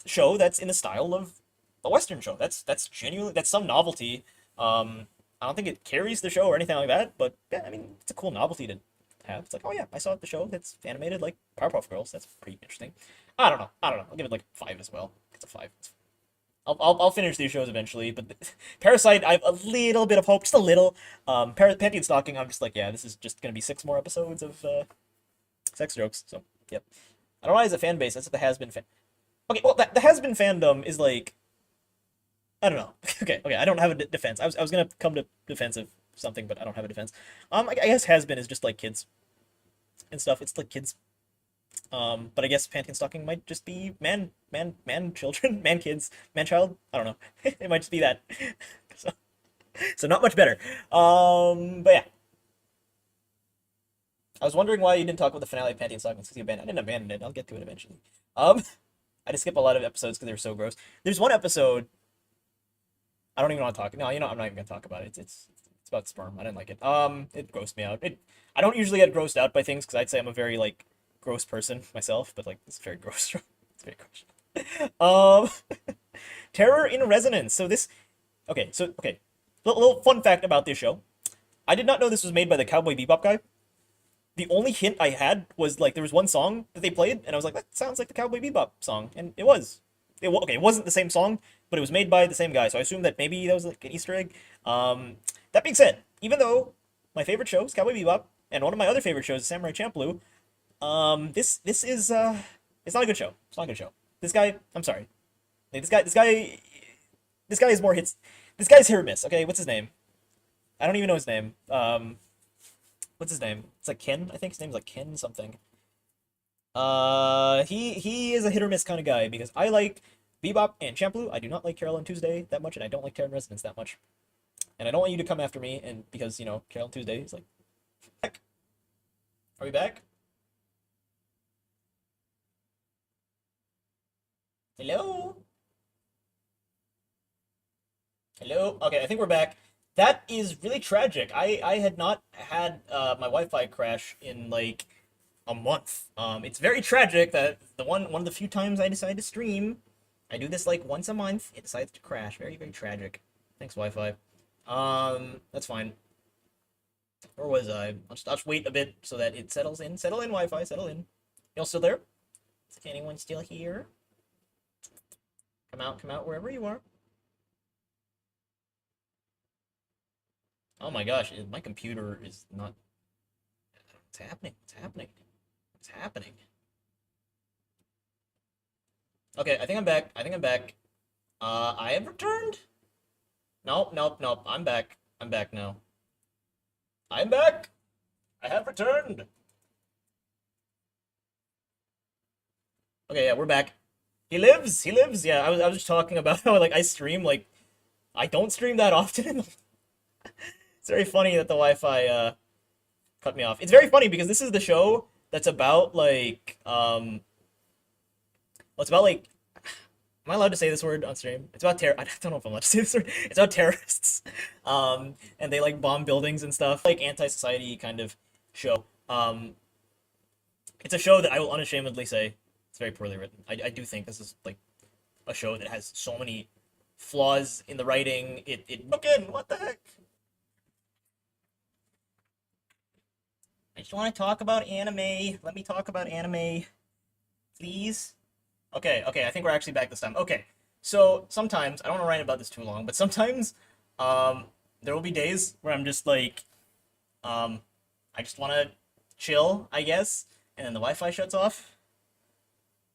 show that's in the style of a Western show. That's genuinely some novelty. I don't think it carries the show or anything like that, but yeah, I mean it's a cool novelty to have. It's like, oh yeah, I saw the show that's animated like Powerpuff Girls. That's pretty interesting. I don't know. I'll give it like 5 as well. It's a 5. I'll finish these shows eventually, but Parasite, I have a little bit of hope, just a little. Panty and Stalking, I'm just like, yeah, this is just gonna be 6 more episodes of sex jokes. So, yep. I don't realize a fan base. That's what the has been fan. Okay, well, the has been fandom is like, I don't know. Okay, I don't have a defense. I was gonna come to defense of something, but I don't have a defense. I guess has been is just like kids and stuff. It's like kids. But I guess panty and stocking might just be man children, man kids, man child. I don't know. It might just be that. So, so not much better. But yeah, I was wondering why you didn't talk about the finale of Panty and Stocking because you abandoned. I didn't abandon it. I'll get to it eventually. I just skip a lot of episodes because they were so gross. There's one episode I don't even want to talk. No, I'm not even gonna talk about it. It's about sperm. I didn't like it. It grossed me out. I don't usually get grossed out by things because I'd say I'm a very like gross person myself, but like it's very gross. It's very gross. Terror in Resonance. So this, okay. Little fun fact about this show. I did not know this was made by the Cowboy Bebop guy. The only hint I had was like there was one song that they played, and I was like, that sounds like the Cowboy Bebop song, and it was. Okay, it wasn't the same song, but it was made by the same guy, so I assumed that maybe that was like an Easter egg. That being said, even though my favorite show is Cowboy Bebop, and one of my other favorite shows is Samurai Champloo, this is it's not a good show. It's not a good show. This guy, I'm sorry, like, this guy has more hits. This guy's hit or miss. Okay, what's his name? I don't even know his name. What's his name? It's like Ken. I think his name's like Ken something. He is a hit or miss kind of guy because I like Bebop and Champloo. I do not like Carol and Tuesday that much, and I don't like Terran Resonance that much. And I don't want you to come after me, and because Carol and Tuesday is like, back. Are we back? Hello? Hello? Okay, I think we're back. That is really tragic. I had not had my Wi-Fi crash in like a month. It's very tragic that one of the few times I decide to stream, I do this like once a month. It decides to crash. Very, very tragic. Thanks, Wi-Fi. That's fine. Where was I? I'll just wait a bit so that it settles in. Settle in, Wi-Fi. Settle in. Y'all still there? Is anyone still here? Come out, wherever you are. Oh my gosh, my computer is not. What's happening? What's happening? What's happening? Okay, I think I'm back. I think I'm back. I have returned? Nope. I'm back. I'm back now. I'm back! I have returned! Okay, yeah, we're back. He lives! He lives! Yeah, I was just talking about how, like, I stream, like, I don't stream that often. It's very funny that the Wi-Fi, cut me off. It's very funny because this is the show that's about, like, well, it's about, like, am I allowed to say this word on stream? It's about terror. I don't know if I'm allowed to say this word. It's about terrorists, and they like bomb buildings and stuff. Like anti-society kind of show. It's a show that I will unashamedly say it's very poorly written. I do think this is like a show that has so many flaws in the writing. It book in. What the heck? I just want to talk about anime. Let me talk about anime, please. Okay, I think we're actually back this time. Okay, so sometimes, I don't want to write about this too long, but sometimes, there will be days where I'm just like, I just want to chill, I guess, and then the Wi-Fi shuts off,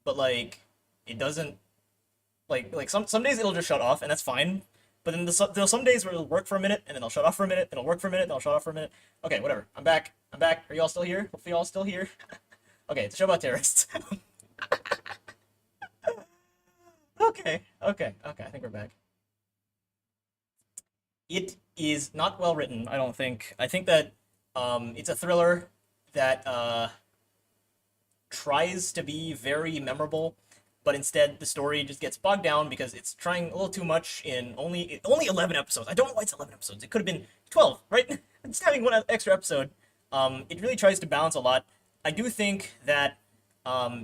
but like, it doesn't, like some days it'll just shut off, and that's fine, but then there's some days where it'll work for a minute, and then it'll shut off for a minute, then it'll work for a minute, then it'll shut off for a minute. Okay, whatever, I'm back, Are y'all still here? Hopefully y'all still here. Okay, it's a show about terrorists. Okay. I think we're back. It is not well written, I don't think. I think that it's a thriller that tries to be very memorable, but instead the story just gets bogged down because it's trying a little too much in only 11 episodes. I don't know why it's 11 episodes. It could have been 12, right? Just having one extra episode. It really tries to balance a lot. I do think that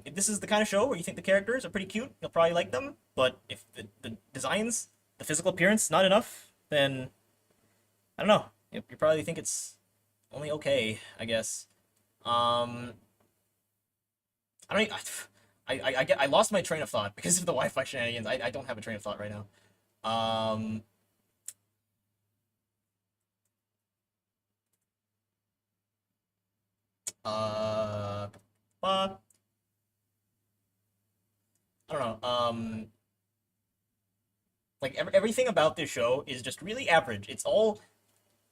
if this is the kind of show where you think the characters are pretty cute, you'll probably like them. But if the designs, the physical appearance, not enough, then I don't know. You probably think it's only okay, I guess. I don't. I lost my train of thought because of the Wi-Fi shenanigans. I don't have a train of thought right now. Um, uh, uh, I don't know. Like everything about this show is just really average. It's all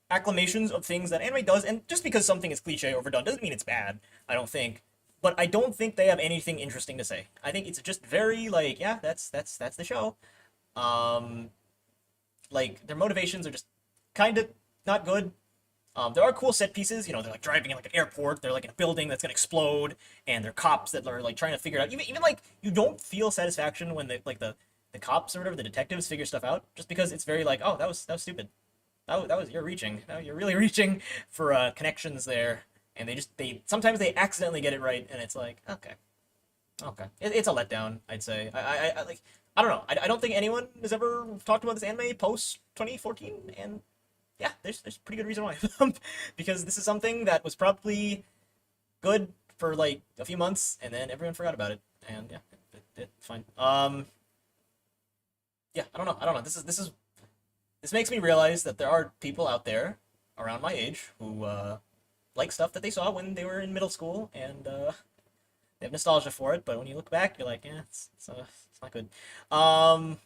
acclamations of things that anime does, and just because something is cliche or overdone doesn't mean it's bad, I don't think. But I don't think they have anything interesting to say. I think it's just very like, yeah, that's the show. Um, like their motivations are just kind of not good. There are cool set pieces, you know, they're like driving in like an airport, they're like in a building that's gonna explode, and they're cops that are like trying to figure it out. Even like you don't feel satisfaction when the cops or whatever, the detectives figure stuff out, just because it's very like, oh, that was stupid. That was you're reaching. No, you're really reaching for connections there, and they sometimes they accidentally get it right, and it's like okay, okay, it's a letdown. I'd say I like I don't know. I don't think anyone has ever talked about this anime post 2014, and yeah, there's pretty good reason why, because this is something that was probably good for like a few months, and then everyone forgot about it, and yeah, it's fine. Yeah, I don't know. This makes me realize that there are people out there around my age who like stuff that they saw when they were in middle school, and they have nostalgia for it. But when you look back, you're like, yeah, it's not good. Um,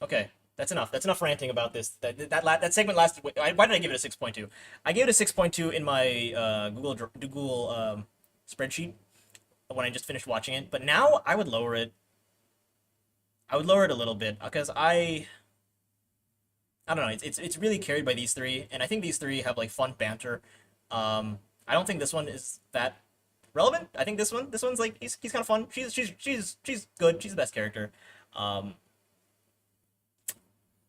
okay, that's enough. That's enough ranting about this. That segment lasted. Why did I give it a 6.2? I gave it a 6.2 in my Google spreadsheet when I just finished watching it. But now I would lower it. I would lower it a little bit because I don't know. It's really carried by these three, and I think these three have like fun banter. I don't think this one is that relevant. I think this one's like he's kind of fun. She's good. She's the best character. Um,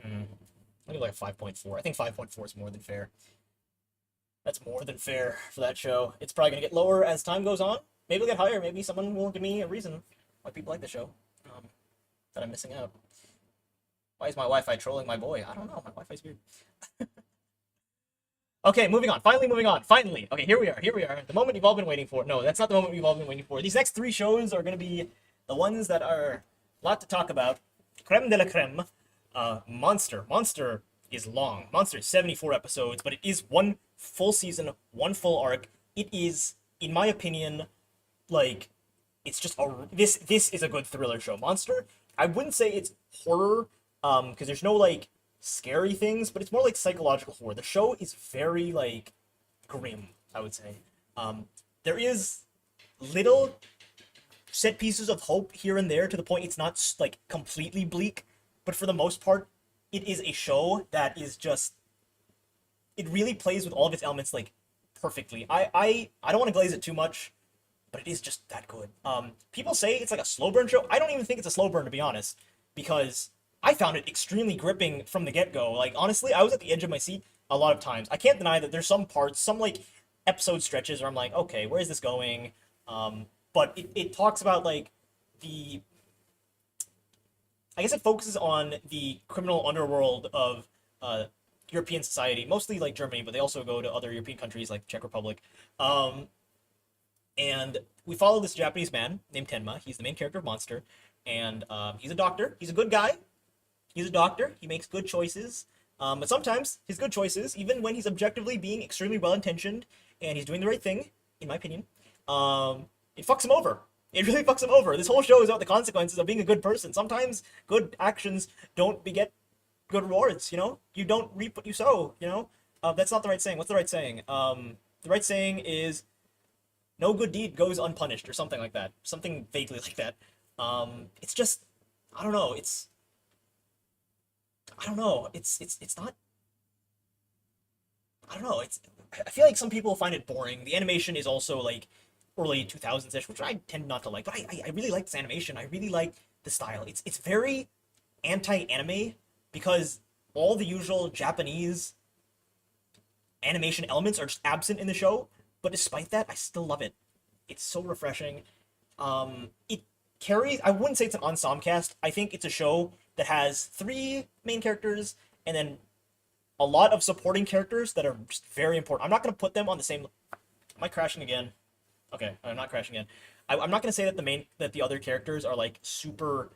I give like a 5.4. I think 5.4 is more than fair. That's more than fair for that show. It's probably gonna get lower as time goes on. Maybe it'll get higher. Maybe someone will give me a reason why people like the show that I'm missing out. Why is my Wi-Fi trolling my boy? I don't know. My Wi-Fi's weird. Okay, moving on. Finally, moving on. Finally. Okay, here we are. Here we are. The moment you've all been waiting for. No, that's not the moment we've all been waiting for. These next three shows are going to be the ones that are a lot to talk about. Creme de la creme. Monster. Monster is long. Monster is 74 episodes, but it is one full season, one full arc. It is, in my opinion, like it's just this is a good thriller show. Monster. I wouldn't say it's horror, because there's no like scary things, but it's more like psychological horror. The show is very like grim, I would say. There is little set pieces of hope here and there to the point it's not like completely bleak, but for the most part, it is a show that is just it really plays with all of its elements like perfectly. I don't want to glaze it too much, but it is just that good. People say it's like a slow burn show. I don't even think it's a slow burn, to be honest, because I found it extremely gripping from the get-go. Like, honestly, I was at the edge of my seat a lot of times. I can't deny that there's some parts, some, like, episode stretches where I'm like, okay, where is this going? But it talks about, like, the... I guess it focuses on the criminal underworld of European society, mostly, like, Germany, but they also go to other European countries, like Czech Republic. And we follow this Japanese man named Tenma. He's the main character of Monster, and he's a doctor. He's a good guy. He's a doctor. He makes good choices. But sometimes his good choices, even when he's objectively being extremely well-intentioned and he's doing the right thing, in my opinion, it fucks him over. It really fucks him over. This whole show is about the consequences of being a good person. Sometimes good actions don't beget good rewards, you know? You don't reap what you sow, you know? That's not the right saying. What's the right saying? The right saying is no good deed goes unpunished, or something like that. Something vaguely like that. It's just, I don't know. I don't know. It's not. I don't know. I feel like some people find it boring. The animation is also like early 2000s-ish, which I tend not to like. But I really like this animation. I really like the style. It's very anti-anime because all the usual Japanese animation elements are just absent in the show. But despite that, I still love it. It's so refreshing. It carries. I wouldn't say it's an ensemble cast. I think it's a show that has three main characters and then a lot of supporting characters that are just very important. I'm not going to put them on the same... Am I crashing again? Okay, I'm not crashing in. I'm not gonna say that the other characters are like super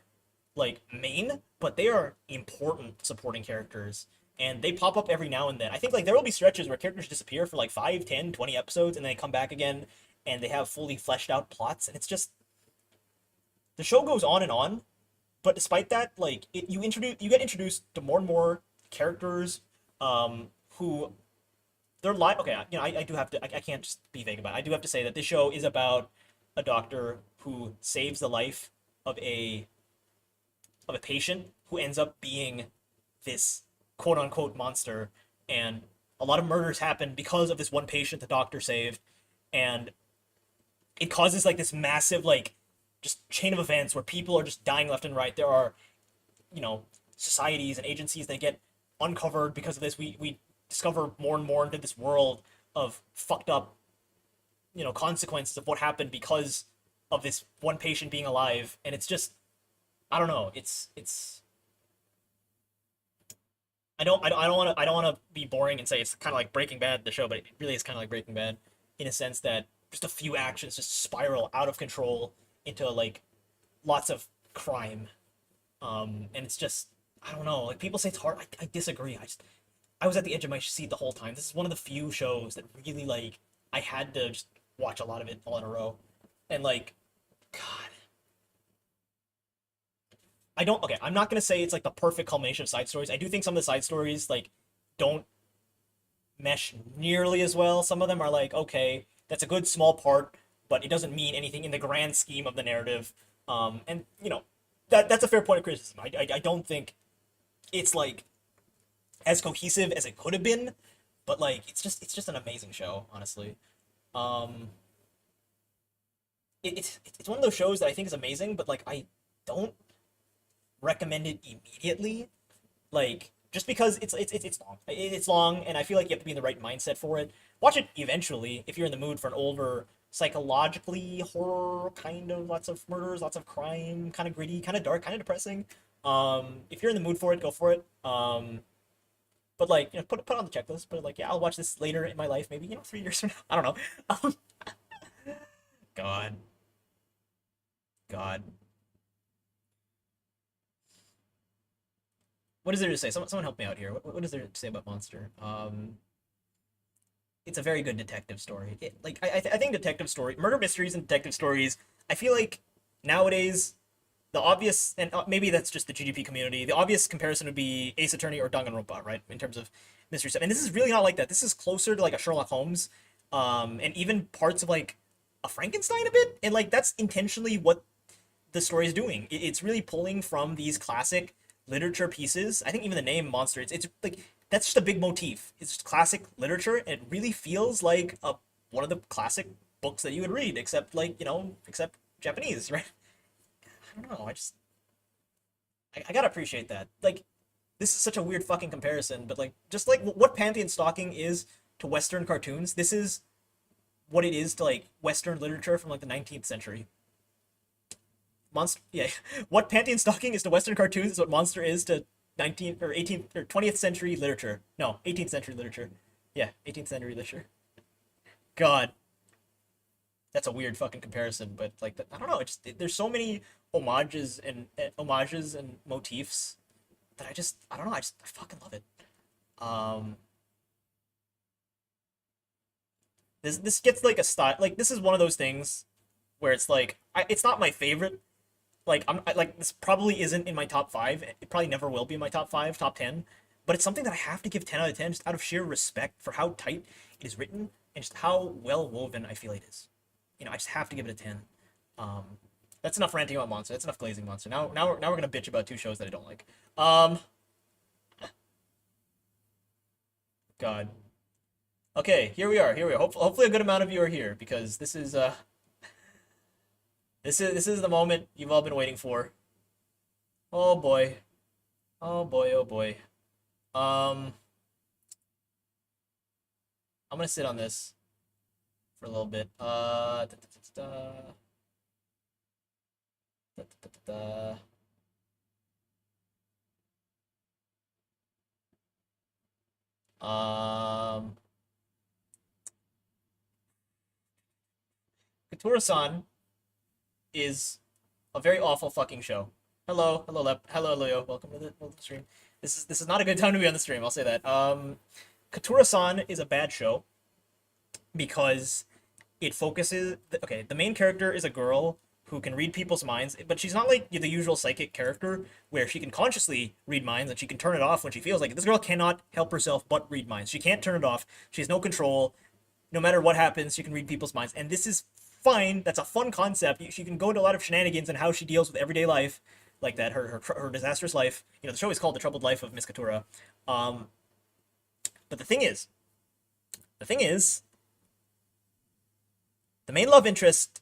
like main, but they are important supporting characters. And they pop up every now and then. I think like there will be stretches where characters disappear for like 5, 10, 20 episodes and then they come back again and they have fully fleshed out plots and it's just the show goes on and on, but despite that, like you get introduced to more and more characters who they're live. Okay, I do have to. I can't just be vague about it. I do have to say that this show is about a doctor who saves the life of a patient who ends up being this quote unquote monster, and a lot of murders happen because of this one patient the doctor saved, and it causes like this massive like just chain of events where people are just dying left and right. There are you know societies and agencies that get uncovered because of this. We discover more and more into this world of fucked up consequences of what happened because of this one patient being alive, and it's just I don't know. It's I don't want to be boring and say it's kind of like Breaking Bad the show, but it really is kind of like Breaking Bad in a sense that just a few actions just spiral out of control into like lots of crime. And it's just I don't know. Like people say it's hard. I disagree. I was at the edge of my seat the whole time. This is one of the few shows that really like I had to just watch a lot of it all in a row, and like God, I don't. Okay, I'm not gonna say it's like the perfect culmination of side stories. I do think some of the side stories like don't mesh nearly as well. Some of them are like, okay, that's a good small part, but it doesn't mean anything in the grand scheme of the narrative. And that's a fair point of criticism. I don't think it's like as cohesive as it could have been, but like it's just an amazing show, honestly. Um, it's one of those shows that I think is amazing, but like I don't recommend it immediately. Like just because it's long. It's long, and I feel like you have to be in the right mindset for it. Watch it eventually if you're in the mood for an older, psychologically horror kind of lots of murders, lots of crime, kind of gritty, kind of dark, kind of depressing. If you're in the mood for it, go for it. But like put it on the checklist. But like, yeah, I'll watch this later in my life, maybe 3 years from now. I don't know. God, God, what is there to say? Someone help me out here. What is there to say about Monster? It's a very good detective story. I think detective story, murder mysteries and detective stories. I feel like nowadays the obvious, and maybe that's just the GDP community. The obvious comparison would be Ace Attorney or Danganronpa, right? In terms of mystery stuff. And this is really not like that. This is closer to like a Sherlock Holmes, and even parts of like a Frankenstein a bit. And like that's intentionally what the story is doing. It's really pulling from these classic literature pieces. I think even the name monster, it's like that's just a big motif. It's just classic literature, and it really feels like a one of the classic books that you would read, except like except Japanese, right? I don't know. I gotta appreciate that. Like this is such a weird fucking comparison, but like just like what Pantheon stalking is to Western cartoons, this is what it is to like Western literature from like the 19th century. Monster, yeah. What Pantheon stalking is to Western cartoons is what Monster is to 19th or 18th or 20th century literature. No, 18th century literature. Yeah, 18th century literature. God, that's a weird fucking comparison, but like I don't know. There's so many homages and motifs that I don't know. I fucking love it. Um, this gets like a style. Like this is one of those things where it's like it's not my favorite. Like like this probably isn't in my top five. It probably never will be in my top five, top 10. But it's something that I have to give 10 out of 10 just out of sheer respect for how tight it is written and just how well woven I feel it is. I just have to give it a 10. Um, that's enough ranting about Monster. That's enough glazing Monster. Now we're gonna bitch about two shows that I don't like. Um, God. Okay, here we are. Here we are. Hopefully, a good amount of you are here because this is the moment you've all been waiting for. Oh boy. Oh boy. Oh boy. Um, I'm gonna sit on this for a little bit. Da, da, da, da. Um, Katura-san is a very awful fucking show. Hello, hello, Leo. Welcome to the stream. This is not a good time to be on the stream. I'll say that. Katura-san is a bad show because it focuses. Okay, the main character is a girl who can read people's minds, but she's not like the usual psychic character where she can consciously read minds and she can turn it off when she feels like it. This girl cannot help herself but read minds. She can't turn it off. She has no control. No matter what happens, she can read people's minds, and this is fine. That's a fun concept. She can go into a lot of shenanigans and how she deals with everyday life, like that. Her disastrous life. You know, the show is called The Troubled Life of Miss Katura. But the thing is, the main love interest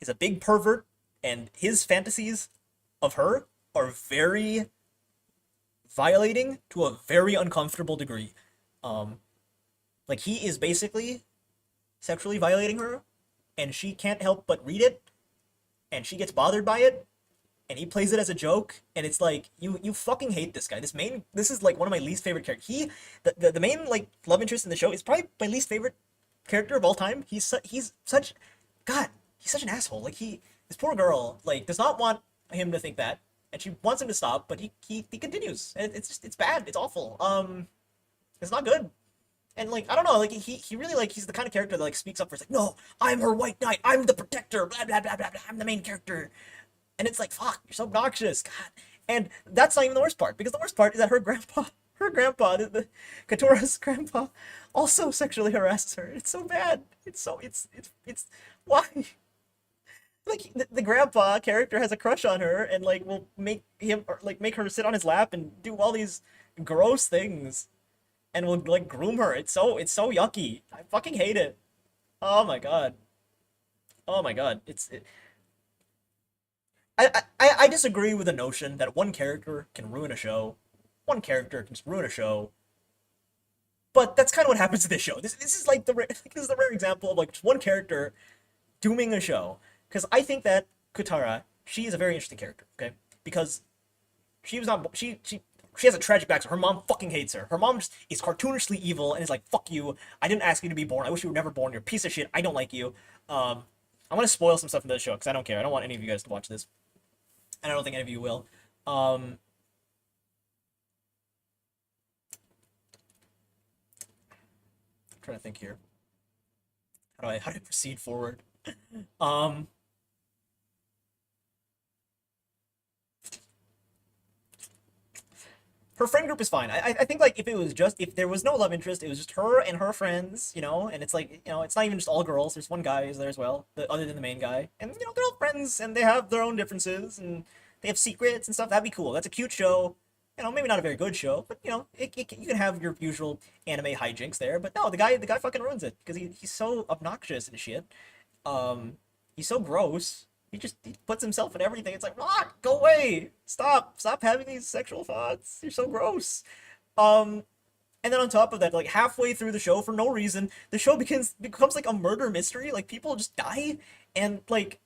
is a big pervert, and his fantasies of her are very violating to a very uncomfortable degree. Like, he is basically sexually violating her, and she can't help but read it, and she gets bothered by it, and he plays it as a joke, and it's like, you fucking hate this guy. This is like one of my least favorite characters. The main like love interest in the show is probably my least favorite character of all time. He's such an asshole. Like, this poor girl like does not want him to think that, and she wants him to stop, but he continues, and it's bad. It's awful. It's not good. And like, I don't know, like he really like he's the kind of character that like speaks up for, it's like, no, I'm her white knight, I'm the protector, blah blah blah blah blah, I'm the main character. And it's like, fuck, you're so obnoxious, God. And that's not even the worst part, because the worst part is that her grandpa, the Katura's grandpa, also sexually harasses her. It's so bad. It's why? Like, the grandpa character has a crush on her and like will make her sit on his lap and do all these gross things, and will like groom her. It's so yucky. I fucking hate it. Oh my god. Oh my god. I disagree with the notion that one character can ruin a show. One character can just ruin a show. But that's kind of what happens to this show. This is like this is the rare example of like just one character dooming a show. Because I think that Kutara, she is a very interesting character, okay? Because she was not she has a tragic backstory. Her mom fucking hates her. Her mom just is cartoonishly evil and is like, fuck you. I didn't ask you to be born. I wish you were never born. You're a piece of shit. I don't like you. I'm gonna spoil some stuff in the show because I don't care. I don't want any of you guys to watch this. And I don't think any of you will. I'm trying to think here. How do I proceed forward? Her friend group is fine. I think like if there was no love interest, it was just her and her friends, you know, and it's like, you know, it's not even just all girls. There's one guy who's there as well, other than the main guy, and you know, they're all friends and they have their own differences and they have secrets and stuff. That'd be cool. That's a cute show. You know, maybe not a very good show, but you know, you can have your usual anime hijinks there. But no, the guy fucking ruins it because he's so obnoxious and shit. He's so gross. He puts himself in everything. It's like, ah, go away. Stop having these sexual thoughts. You're so gross. And then on top of that, like halfway through the show, for no reason, the show becomes like a murder mystery. Like, people just die, and like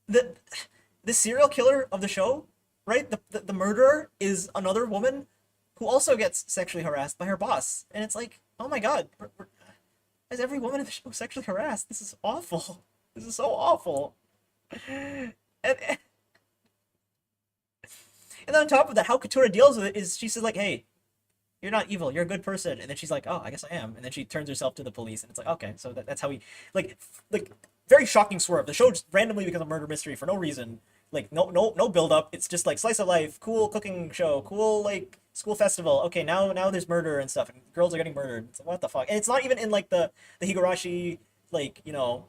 the serial killer of the show, right? The murderer is another woman who also gets sexually harassed by her boss, and it's like, oh my god, is every woman in the show sexually harassed? This is awful. This is so awful. And then on top of that, how Katura deals with it is she says like, hey, you're not evil, you're a good person. And then she's like, oh, I guess I am. And then she turns herself to the police, and it's like, okay, so that's how he like very shocking swerve. The show just randomly becomes a murder mystery for no reason. Like, no build up. It's just like slice of life, cool cooking show, cool like school festival. Okay, now there's murder and stuff, and girls are getting murdered. It's like, what the fuck? And it's not even in like the Higurashi, like, you know,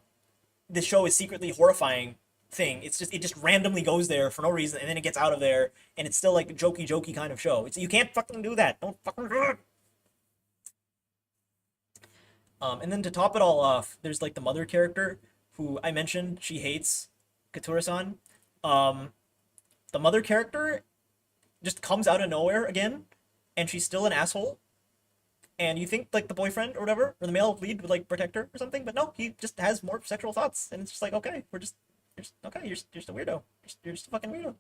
this show is secretly horrifying thing. It just randomly goes there for no reason, and then it gets out of there, and it's still like a jokey kind of show. You can't fucking do that. Don't fucking do it. And then to top it all off, there's like the mother character who I mentioned. She hates Katura-san. The mother character just comes out of nowhere again, and she's still an asshole. And you think like the boyfriend or whatever, or the male lead would like protect her or something, but no, he just has more sexual thoughts, and it's just like, okay, you're just a weirdo. You're just a fucking weirdo.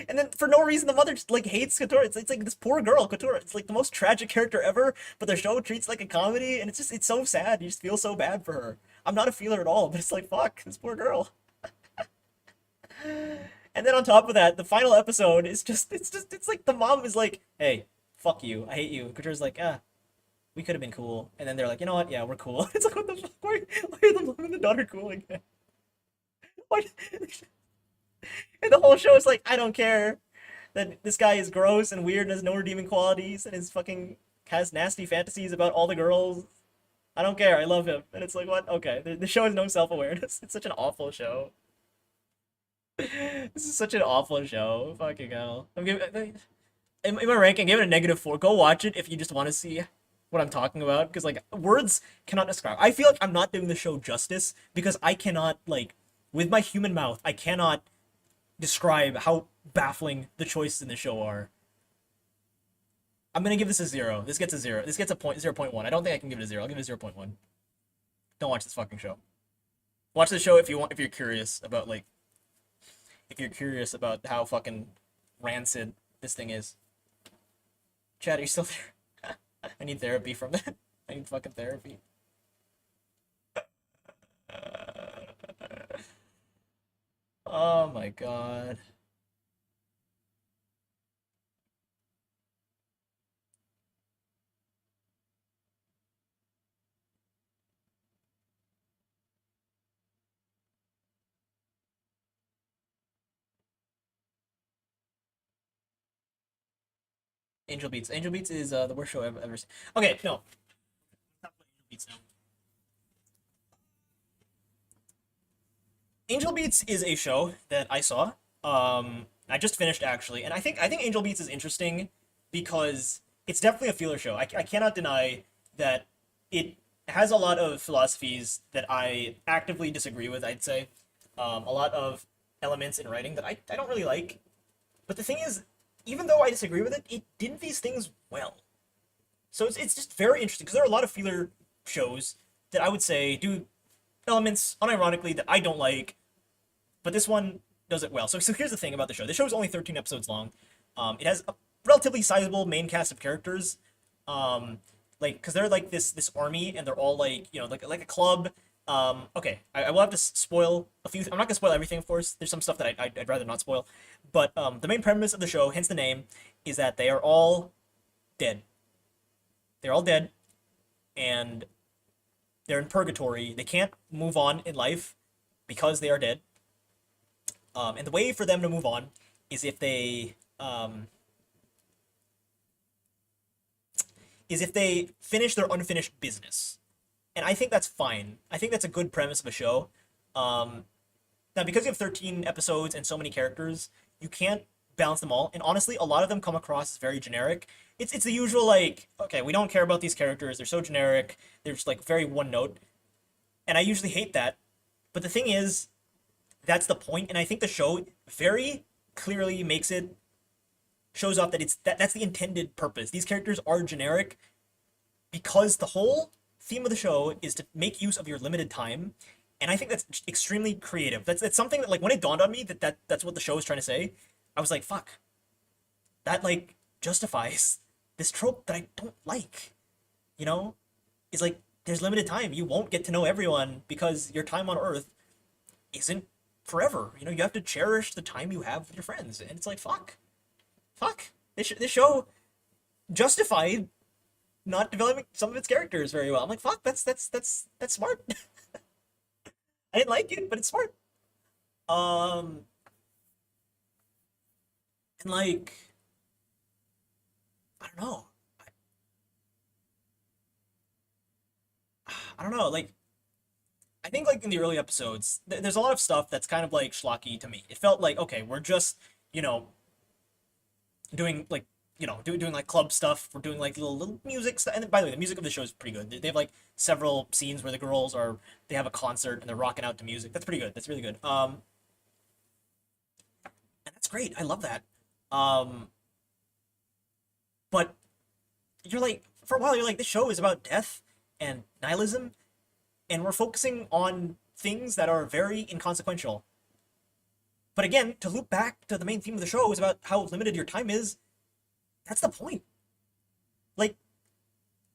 And then for no reason, the mother just like hates Katura. It's like this poor girl, Katura. It's like the most tragic character ever, but the show treats like a comedy, and it's so sad. You just feel so bad for her. I'm not a feeler at all, but it's like, fuck, this poor girl. And then on top of that, the final episode is it's like the mom is like, hey, fuck you, I hate you. Couture's like, we could have been cool. And then they're like, you know what? Yeah, we're cool. It's like, what the fuck? Why are the mom and the daughter cool again? Why? And the whole show is like, I don't care that this guy is gross and weird and has no redeeming qualities and is fucking has nasty fantasies about all the girls. I don't care. I love him. And it's like, what? Okay. The show has no self awareness. It's such an awful show. This is such an awful show. Fucking hell. I'm giving in my ranking, give it a -4. Go watch it if you just want to see what I'm talking about, because like words cannot describe. I feel like I'm not doing the show justice because I cannot like with my human mouth, I cannot describe how baffling the choices in the show are. I'm gonna give this a 0. This gets a 0. This gets a 0.1. I don't think I can give it a 0. I'll give it a 0.1. Don't watch this fucking show. Watch the show if you want, if you're curious about like how fucking rancid this thing is. Chad, are you still there? I need therapy from that. I need fucking therapy. Oh my god. Angel Beats. Angel Beats is the worst show I've ever seen. Okay, no. Stop playing Angel Beats now. Angel Beats is a show that I saw. I just finished actually, and I think Angel Beats is interesting because it's definitely a feeler show. I cannot deny that it has a lot of philosophies that I actively disagree with. I'd say a lot of elements in writing that I don't really like. But the thing is, even though I disagree with it, it did these things well. So it's just very interesting because there are a lot of feeler shows that I would say do elements unironically that I don't like, but this one does it well. So here's the thing about the show. The show is only 13 episodes long. It has a relatively sizable main cast of characters. Like because they're like this army and they're all like like a club. Okay, I will have to spoil a few. I'm not gonna spoil everything, of course. There's some stuff that I'd rather not spoil. But the main premise of the show, hence the name, is that they are all dead. They're all dead, and they're in purgatory. They can't move on in life because they are dead. And the way for them to move on is if they finish their unfinished business. And I think that's fine. I think that's a good premise of a show. Now, because you have 13 episodes and so many characters, you can't balance them all. And honestly, a lot of them come across as very generic. It's the usual, like, okay, we don't care about these characters. They're so generic. They're just, like, very one note. And I usually hate that. But the thing is, that's the point. And I think the show very clearly shows off that that's the intended purpose. These characters are generic because the whole theme of the show is to make use of your limited time, and I think that's extremely creative. That's something that like when it dawned on me that's what the show is trying to say, I was like, fuck, that like justifies this trope that I don't like. You know, is like there's limited time. You won't get to know everyone because your time on Earth isn't forever. You know, you have to cherish the time you have with your friends, and it's like fuck. This show justified not developing some of its characters very well. I'm like, fuck, that's smart. I didn't like it, but it's smart. Um, and like, I don't know. I don't know. Like, I think like in the early episodes, there's a lot of stuff that's kind of like schlocky to me. It felt like, okay, we're just, you know, doing like doing like club stuff. We're doing like little music stuff. And by the way, the music of the show is pretty good. They have like several scenes where the girls they have a concert and they're rocking out to music. That's pretty good. That's really good. And that's great. I love that. Um, but you're like for a while you're like this show is about death and nihilism, and we're focusing on things that are very inconsequential. But again, to loop back to the main theme of the show is about how limited your time is. That's the point. Like,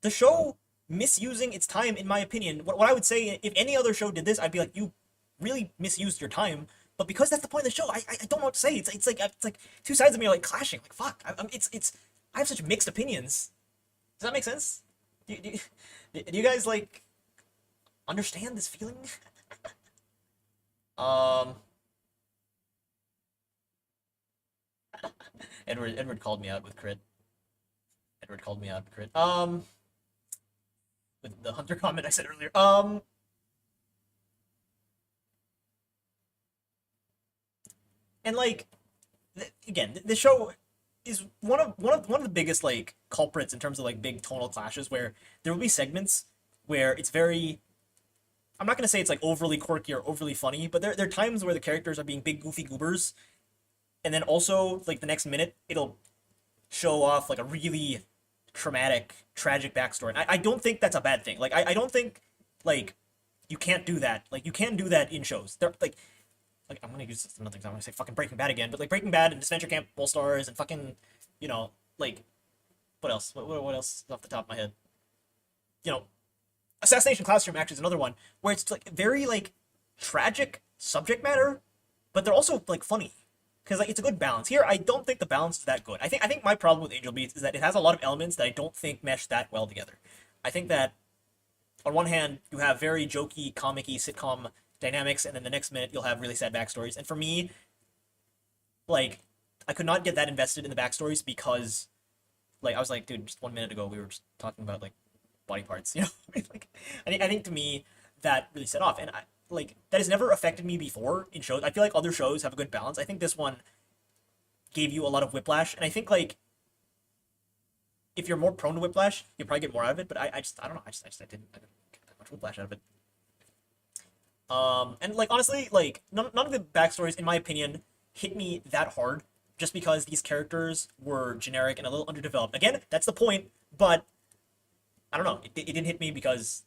the show misusing its time, in my opinion. What I would say, if any other show did this, I'd be like, you really misused your time. But because that's the point of the show, I don't know what to say. It's like two sides of me are like clashing. Like fuck, it's I have such mixed opinions. Does that make sense? Do you guys like understand this feeling? Um, Edward called me out with crit. Edward called me out with crit. With the Hunter comment I said earlier. And like, again, the show is one of the biggest like culprits in terms of like big tonal clashes where there will be segments where it's very. I'm not gonna say it's like overly quirky or overly funny, but there are times where the characters are being big goofy goobers, and then also like the next minute it'll show off like a really traumatic, tragic backstory. And I don't think that's a bad thing. Like I don't think like you can't do that. Like you can do that in shows. They're like I'm gonna use another example. I'm gonna say fucking Breaking Bad again, but like Breaking Bad and Adventure Camp All Stars and fucking you know like what else? What else is off the top of my head? You know, Assassination Classroom actually is another one where it's like very like tragic subject matter, but they're also like funny because like it's a good balance. Here, I don't think the balance is that good. I think my problem with Angel Beats is that it has a lot of elements that I don't think mesh that well together. I think that on one hand you have very jokey, comic-y sitcom dynamics, and then the next minute you'll have really sad backstories. And for me, like I could not get that invested in the backstories because like I was like, dude, just 1 minute ago we were just talking about like body parts, you know? Like I think to me that really set off. And I like that has never affected me before in shows. I feel like other shows have a good balance. I think this one gave you a lot of whiplash, and I think like if you're more prone to whiplash, you'll probably get more out of it. But I don't know. I didn't get that much whiplash out of it. And like honestly, like none of the backstories, in my opinion, hit me that hard, just because these characters were generic and a little underdeveloped. Again, that's the point, but I don't know. It didn't hit me because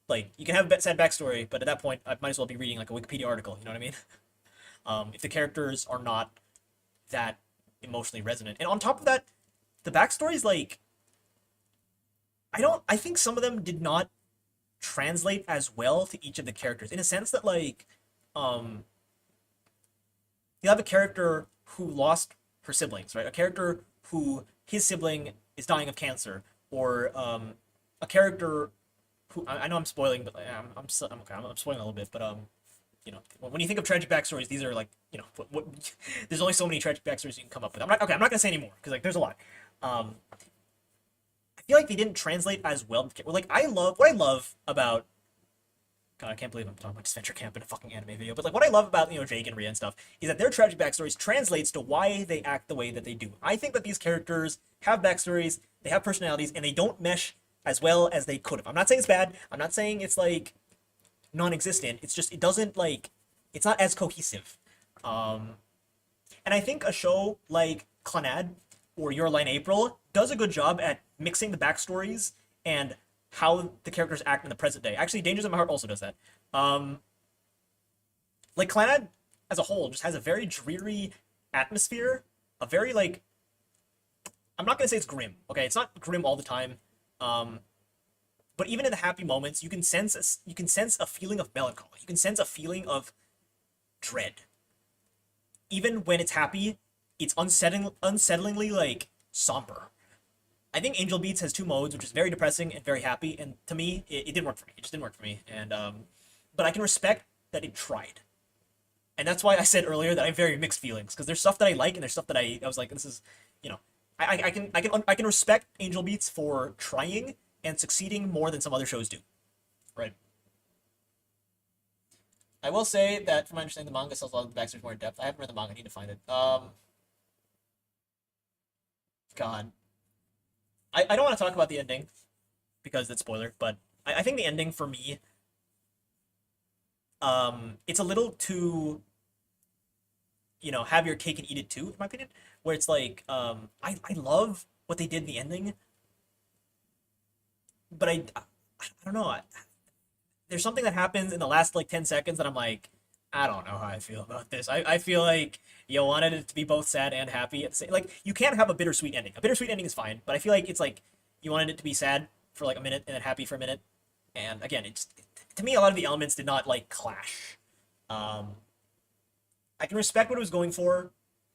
like you can have a sad backstory, but at that point, I might as well be reading like a Wikipedia article. You know what I mean? If the characters are not that emotionally resonant, and on top of that, the backstories like I think some of them did not translate as well to each of the characters in a sense that like um you have a character who lost her siblings, right? A character who his sibling is dying of cancer, or a character who I know I'm spoiling, but I'm okay. I'm spoiling a little bit, but you know, when you think of tragic backstories, these are like you know there's only so many tragic backstories you can come up with. I'm not gonna say anymore because like there's a lot. I feel like they didn't translate as well. Like what I love about God, I can't believe I'm talking about Adventure Camp in a fucking anime video. But like what I love about Jake and Rhea and stuff is that their tragic backstories translates to why they act the way that they do. I think that these characters have backstories, they have personalities, and they don't mesh as well as they could have. I'm not saying it's bad. I'm not saying it's like non-existent. It's just it doesn't like it's not as cohesive. And I think a show like Clannad or Your Line April does a good job at mixing the backstories and how the characters act in the present day. Actually, Dangers in My Heart also does that. Like Clannad as a whole just has a very dreary atmosphere, a very like I'm not gonna say it's grim. Okay, it's not grim all the time. But even in the happy moments, you can sense a feeling of melancholy. You can sense a feeling of dread. Even when it's happy, it's unsettlingly like somber. I think Angel Beats has two modes, which is very depressing and very happy, and to me, it didn't work for me. It just didn't work for me, and but I can respect that it tried, and that's why I said earlier that I have very mixed feelings because there's stuff that I like and there's stuff that I was like, this is, you know, I can respect Angel Beats for trying and succeeding more than some other shows do, right? I will say that from my understanding, the manga sells a lot of the backstories more in depth. I haven't read the manga. I need to find it. God. I don't want to talk about the ending because it's spoiler, but I think the ending for me, it's a little too, have your cake and eat it too, in my opinion. Where it's like, I love what they did in the ending, but I don't know. There's something that happens in the last like 10 seconds that I'm like, I don't know how I feel about this. I feel like you wanted it to be both sad and happy at the same. Like you can't have a bittersweet ending. A bittersweet ending is fine, but I feel like it's like you wanted it to be sad for like a minute and then happy for a minute. And again, it's to me a lot of the elements did not like clash. Um, I can respect what it was going for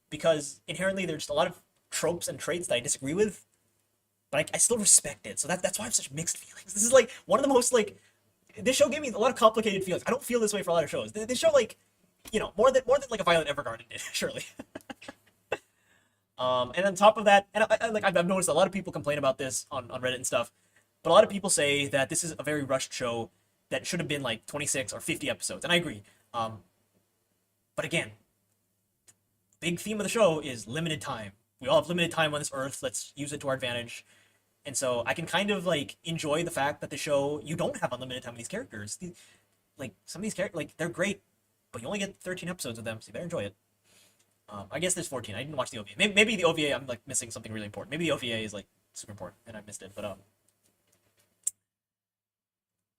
because inherently there's a lot of tropes and traits that I disagree with, but I still respect it. So that's why I have such mixed feelings. This is like one of the most like this show gave me a lot of complicated feelings. I don't feel this way for a lot of shows. This show like more than like a Violet Evergarden did, surely. And on top of that, and I've noticed a lot of people complain about this on Reddit and stuff, but a lot of people say that this is a very rushed show that should have been like 26 or 50 episodes, and I agree. But again, big theme of the show is limited time. We all have limited time on this earth. Let's use it to our advantage. And so I can kind of like enjoy the fact that the show you don't have unlimited time with these characters. Like some of these characters, like they're great, but you only get 13 episodes of them, so you better enjoy it. I guess there's 14. I didn't watch the OVA. Maybe the OVA I'm like missing something really important. Maybe the OVA is like super important and I missed it. But I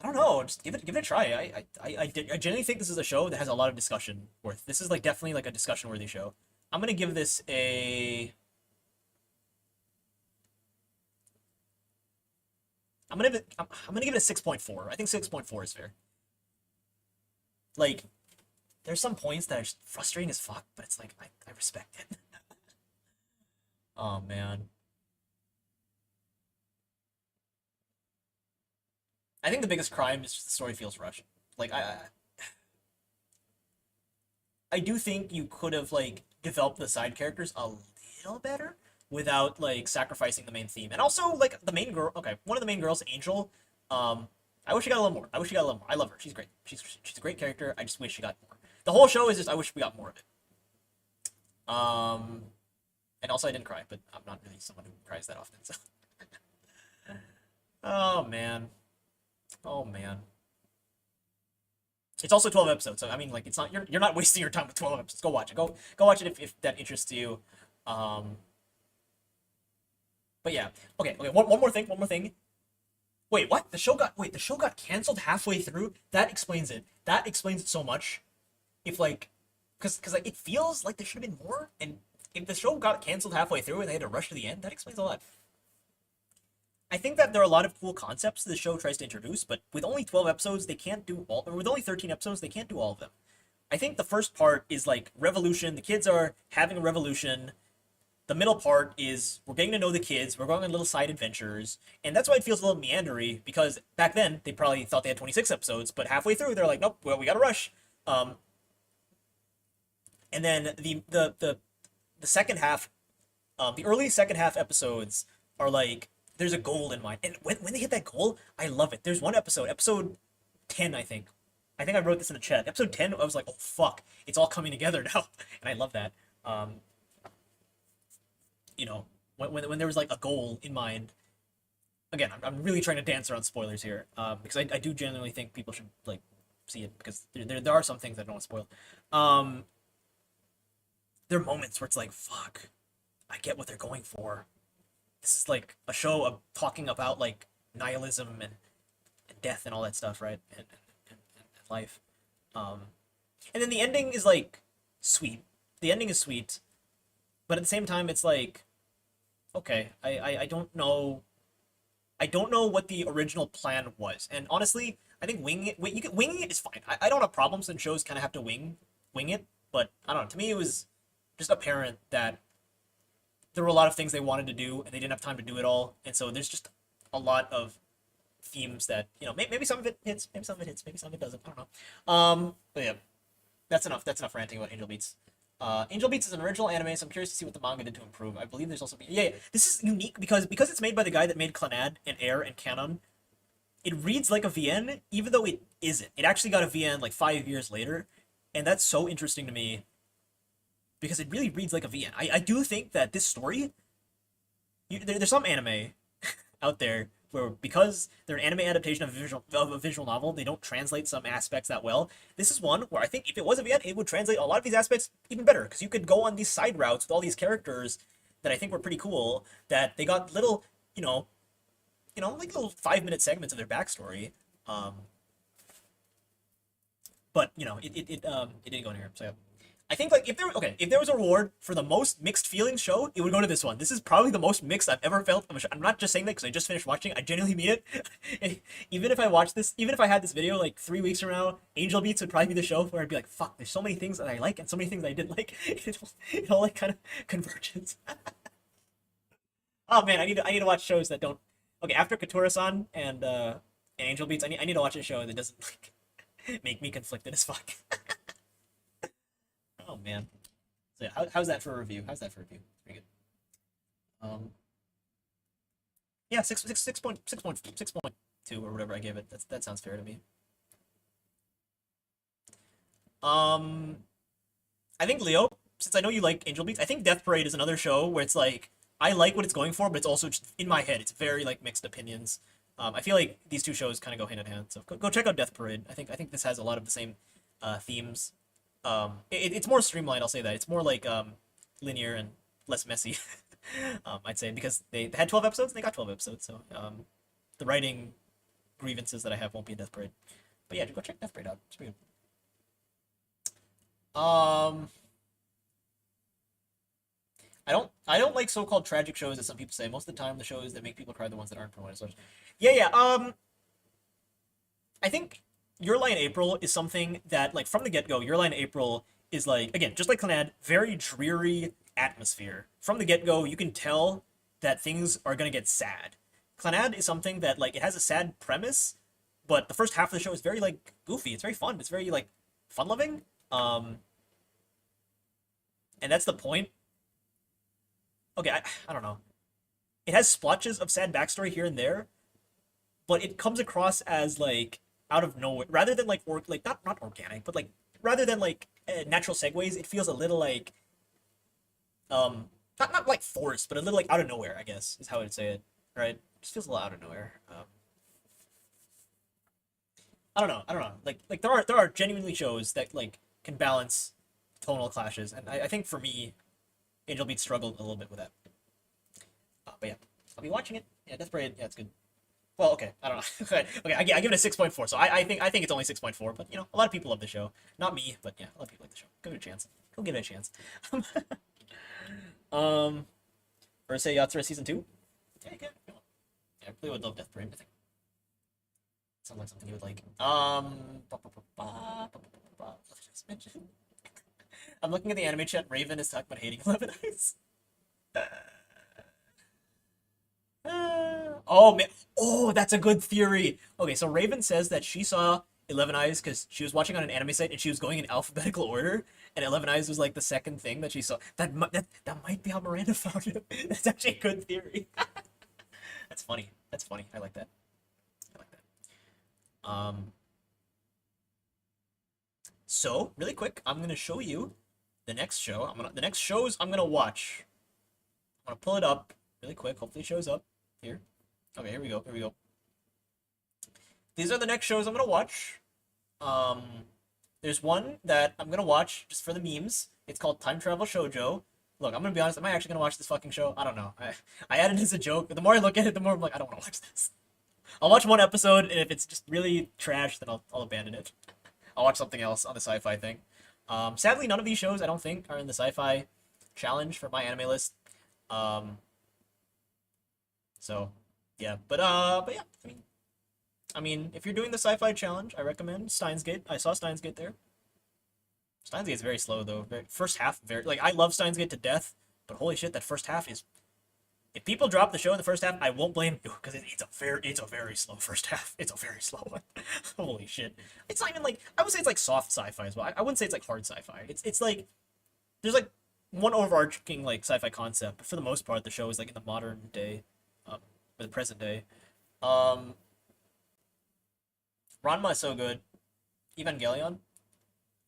don't know. Just give it a try. I genuinely think this is a show that has a lot of discussion worth. This is like definitely like a discussion worthy show. I'm gonna give this a. I'm gonna give it a 6.4. I think 6.4 is fair. Like, there's some points that are just frustrating as fuck, but it's like I respect it. Oh man. I think the biggest crime is just the story feels rushed. Like I do think you could have like developed the side characters a little better without like sacrificing the main theme. And also like the main girl, okay, one of the main girls, Angel, I wish she got a little more. I wish she got a little more. I love her. She's great. She's a great character. I just wish she got more. The whole show is just I wish we got more of it. Um and also I didn't cry, but I'm not really someone who cries that often, so. Oh man. Oh man. It's also 12 episodes, so I mean like it's not you're not wasting your time with 12 episodes. Go watch it. Go watch it if that interests you. Um but yeah. Okay, one more thing. Wait, what? The show got canceled halfway through? That explains it. That explains it so much. If like cuz like it feels like there should have been more, and if the show got canceled halfway through and they had to rush to the end, that explains a lot. I think that there are a lot of cool concepts the show tries to introduce, but with only 12 episodes, they can't do all, or with only 13 episodes, they can't do all of them. I think the first part is like revolution. The kids are having a revolution. The middle part is we're getting to know the kids. We're going on little side adventures. And that's why it feels a little meandery, because back then they probably thought they had 26 episodes, but halfway through they're like, nope, well, we gotta rush. And then the second half, the early second half episodes are like, there's a goal in mind. And when they hit that goal, I love it. There's one episode 10, I think. I think I wrote this in the chat. Episode 10, I was like, oh fuck, it's all coming together now. And I love that. You know, when there was like a goal in mind. Again, I'm really trying to dance around spoilers here, because I do genuinely think people should like see it, because there are some things I don't want to spoil. There are moments where it's like, fuck, I get what they're going for. This is like a show of talking about like nihilism and death and all that stuff, right? And life. And then the ending is like sweet. The ending is sweet, but at the same time, it's like, okay, I don't know. I don't know what the original plan was, and honestly, I think winging it is fine. I don't have problems when shows kind of have to wing it, but I don't know. To me, it was just apparent that there were a lot of things they wanted to do, and they didn't have time to do it all, and so there's just a lot of themes that, you know, maybe some of it hits, maybe some of it hits, maybe some of it doesn't. I don't know. But yeah, that's enough. That's enough ranting about Angel Beats. Angel Beats is an original anime, so I'm curious to see what the manga did to improve. I believe there's also yeah. This is unique because it's made by the guy that made Clannad and Air and Canon. It reads like a VN, even though it isn't. It actually got a VN like 5 years later, and that's so interesting to me because it really reads like a VN. I do think that this story, there's some anime out there where because they're an anime adaptation of a visual novel, they don't translate some aspects that well. This is one where I think if it was a VN, it would translate a lot of these aspects even better, because you could go on these side routes with all these characters that I think were pretty cool, that they got little, like little 5-minute segments of their backstory. But it didn't go anywhere. So yeah. I think like if there was a reward for the most mixed feelings show, it would go to this one. This is probably the most mixed I've ever felt. I'm not just saying that because I just finished watching. I genuinely mean it. Even if I watched this, even if I had this video like 3 weeks from now, Angel Beats would probably be the show where I'd be like, fuck, there's so many things that I like and so many things I didn't like. It all like kind of converges. Oh man, I need to watch shows that don't. Okay, after Katura-san and Angel Beats, I need to watch a show that doesn't like make me conflicted as fuck. Oh man. So yeah, how's that for a review? How's that for a review? Pretty good. Yeah, 6.2 or whatever I gave it. That sounds fair to me. Um, I think Leo, since I know you like Angel Beats, I think Death Parade is another show where it's like I like what it's going for, but it's also just in my head. It's very like mixed opinions. I feel like these two shows kind of go hand in hand. So go check out Death Parade. I think this has a lot of the same themes. It's more streamlined. I'll say that it's more like linear and less messy. I'd say because they had 12 episodes and they got 12 episodes. So the writing grievances that I have won't be in Death Parade. But yeah, go check Death Parade out. It's pretty good. I don't like so-called tragic shows as some people say. Most of the time, the shows that make people cry are the ones that aren't promoted. So yeah, yeah. I think Your Lie in April is something that like from the get-go, Your Lie in April is like again, just like Clannad, very dreary atmosphere. From the get-go, you can tell that things are gonna get sad. Clannad is something that like it has a sad premise, but the first half of the show is very like goofy. It's very fun. It's very like fun-loving. And that's the point. Okay, I don't know. It has splotches of sad backstory here and there, but it comes across as like out of nowhere rather than like like not organic, but like rather than like natural segues. It feels a little like not like forced, but a little like out of nowhere. I guess is how I'd say it. Right? It just feels a little out of nowhere. I don't know. I don't know. Like there are genuinely shows that like can balance tonal clashes, and I think for me, Angel Beats struggled a little bit with that. But yeah, I'll be watching it. Yeah, Death Parade. Yeah, it's good. Well, okay, I don't know. Okay, I give it a 6.4. So I think it's only 6.4, but you know, a lot of people love the show. Not me, but yeah, a lot of people like the show. Give it a chance. Go give it a chance. um, Urusei Yatsura season 2. Yeah, good. Yeah, I really would love Death Parade. I think sounds like something you would like. What did I just mention? I'm looking at the anime chat. Raven is talking about hating 11 Eyes. Oh man, oh that's a good theory. Okay, so Raven says that she saw 11 Eyes because she was watching on an anime site and she was going in alphabetical order, and 11 Eyes was like the second thing that she saw. That might be how Miranda found it. That's actually a good theory. That's funny. That's funny. I like that. I like that. So really quick, I'm gonna show you the next show. The next shows I'm gonna watch. I'm gonna pull it up really quick. Hopefully it shows up here. Okay, here we go. Here we go. These are the next shows I'm gonna watch. Um, there's one that I'm gonna watch just for the memes. It's called Time Travel Shoujo. Look, I'm gonna be honest. Am I actually gonna watch this fucking show? I don't know. I added it as a joke. The more I look at it, the more I'm like, I don't want to watch this. I'll watch one episode, and if it's just really trash, then I'll abandon it. I'll watch something else on the sci-fi thing. Sadly, none of these shows I don't think are in the sci-fi challenge for my anime list. Um, so yeah, but yeah, I mean, if you're doing the sci-fi challenge, I recommend Steins Gate. I saw Steins Gate there. Steins Gate's very slow though. First half, very like I love Steins Gate to death, but holy shit, that first half is. If people drop the show in the first half, I won't blame you because it's a very slow first half. It's a very slow one. Holy shit! It's not even like I would say it's like soft sci-fi as well. I wouldn't say it's like hard sci-fi. It's like there's like one overarching like sci-fi concept, but for the most part, the show is like in the modern day, or the present day. Um, Ranma is so good. Evangelion.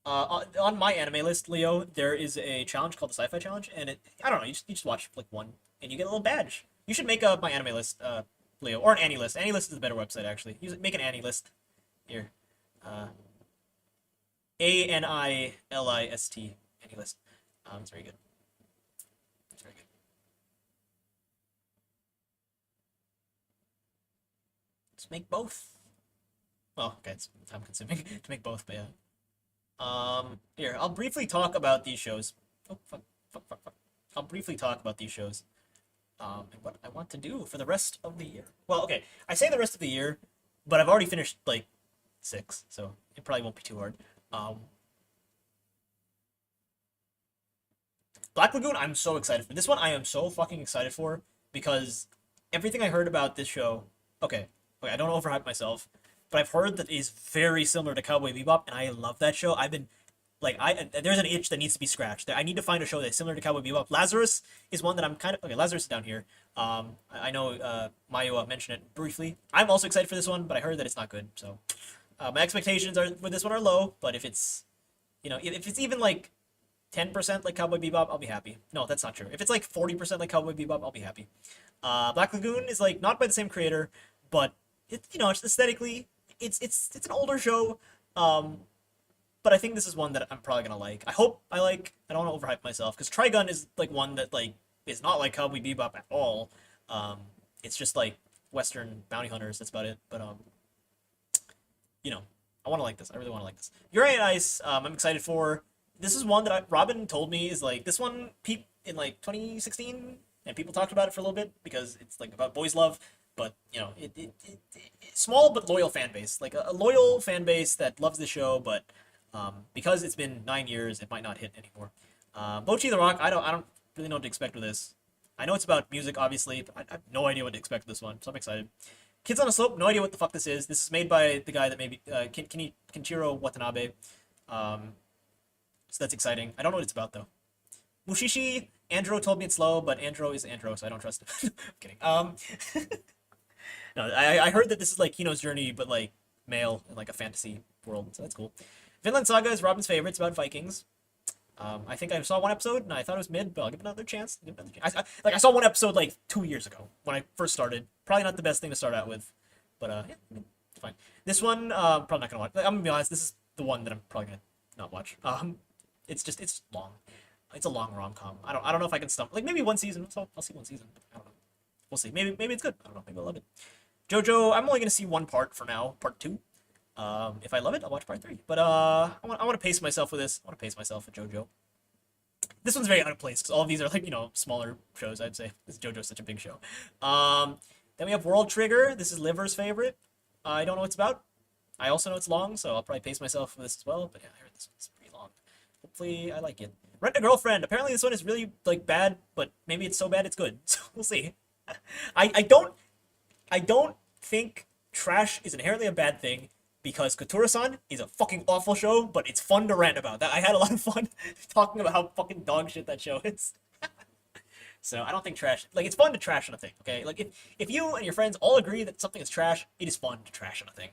On my anime list, Leo, there is a challenge called the Sci-Fi Challenge, and I don't know, you just watch like one, and you get a little badge. You should make a my anime list, Leo, or an Annie list. Annie list is a better website actually. Make an Annie list here. Uh, ANILIST Annie list. It's very good. It's very good. Let's make both. Well, okay, it's time consuming to make both, but yeah. Here, I'll briefly talk about these shows. Oh, fuck, fuck, fuck, fuck. I'll briefly talk about these shows. And what I want to do for the rest of the year. Well, okay, I say the rest of the year, but I've already finished like six, so it probably won't be too hard. Um, Black Lagoon, I'm so excited for. This one I am so fucking excited for because everything I heard about this show, okay, okay, I don't overhype myself, but I've heard that it is very similar to Cowboy Bebop, and I love that show. I've been like there's an itch that needs to be scratched. I need to find a show that's similar to Cowboy Bebop. Lazarus is one that I'm kind of okay. Lazarus is down here. I know Mayo mentioned it briefly. I'm also excited for this one, but I heard that it's not good. So my expectations are for this one are low. But if it's if it's even like 10% like Cowboy Bebop, I'll be happy. No, that's not true. If it's like 40% like Cowboy Bebop, I'll be happy. Black Lagoon is like not by the same creator, but it's aesthetically it's an older show. But I think this is one that I'm probably gonna like. I hope I like. I don't want to overhype myself because Trigun is like one that like is not like Cowboy Bebop at all. It's just like Western bounty hunters. That's about it. But you know, I want to like this. I really want to like this. Yuri and Ice. I'm excited for. This is one that Robin told me is like this one peaked in like 2016, and people talked about it for a little bit because it's like about boys love. But small but loyal fan base, like a loyal fan base that loves the show, but because it's been 9 years, it might not hit anymore. Bochi the Rock, I don't really know what to expect with this. I know it's about music, obviously, but I have no idea what to expect with this one, so I'm excited. Kids on a Slope, no idea what the fuck this is. This is made by the guy that maybe Kenichiro Watanabe. So that's exciting. I don't know what it's about though. Mushishi, Andro told me it's slow, but Andro is Andro, so I don't trust him. I'm kidding. No, I heard that this is like Kino's Journey, but like male in like a fantasy world, so that's cool. Vinland Saga is Robin's favorite. It's about Vikings. I think I saw one episode and I thought it was mid, but I'll give it another chance. I saw one episode like 2 years ago when I first started. Probably not the best thing to start out with, but yeah, it's fine. This one, probably not gonna watch. I'm gonna be honest. This is the one that I'm probably gonna not watch. It's long. It's a long rom com. I don't know if I can stump. Like maybe one season. So I'll see one season. I don't know. We'll see. Maybe it's good. I don't know. Maybe I'll love it. JoJo, I'm only gonna see one part for now. Part two. If I love it, I'll watch part three. But I want to pace myself with this. I want to pace myself with JoJo. This one's very out of place because all of these are like smaller shows. I'd say this JoJo's such a big show. Then we have World Trigger. This is Liver's favorite. I don't know what it's about. I also know it's long, so I'll probably pace myself with this as well. But yeah, I heard this one's pretty long. Hopefully, I like it. Rent a Girlfriend. Apparently, this one is really like bad, but maybe it's so bad it's good. So we'll see. I don't think trash is inherently a bad thing because Kotura-san is a fucking awful show, but it's fun to rant about. That I had a lot of fun talking about how fucking dog shit that show is. So I don't think trash like it's fun to trash on a thing, okay? Like if you and your friends all agree that something is trash, it is fun to trash on a thing.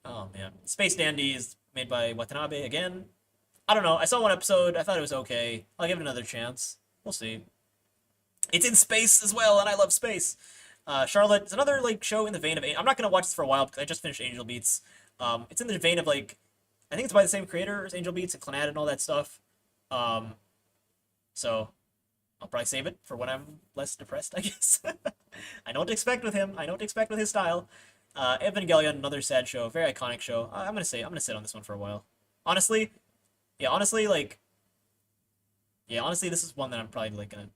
Oh man. Space Dandy is made by Watanabe again. I don't know. I saw one episode, I thought it was okay. I'll give it another chance. We'll see. It's in space as well, and I love space. Charlotte is another like show in the vein of. I'm not gonna watch this for a while because I just finished Angel Beats. It's in the vein of like, I think it's by the same creator as Angel Beats and Clannad and all that stuff. So I'll probably save it for when I'm less depressed, I guess. I know what to expect with him. I know what to expect with his style. Evangelion, another sad show, very iconic show. I'm gonna sit on this one for a while. Honestly, yeah, honestly, this is one that I'm probably like gonna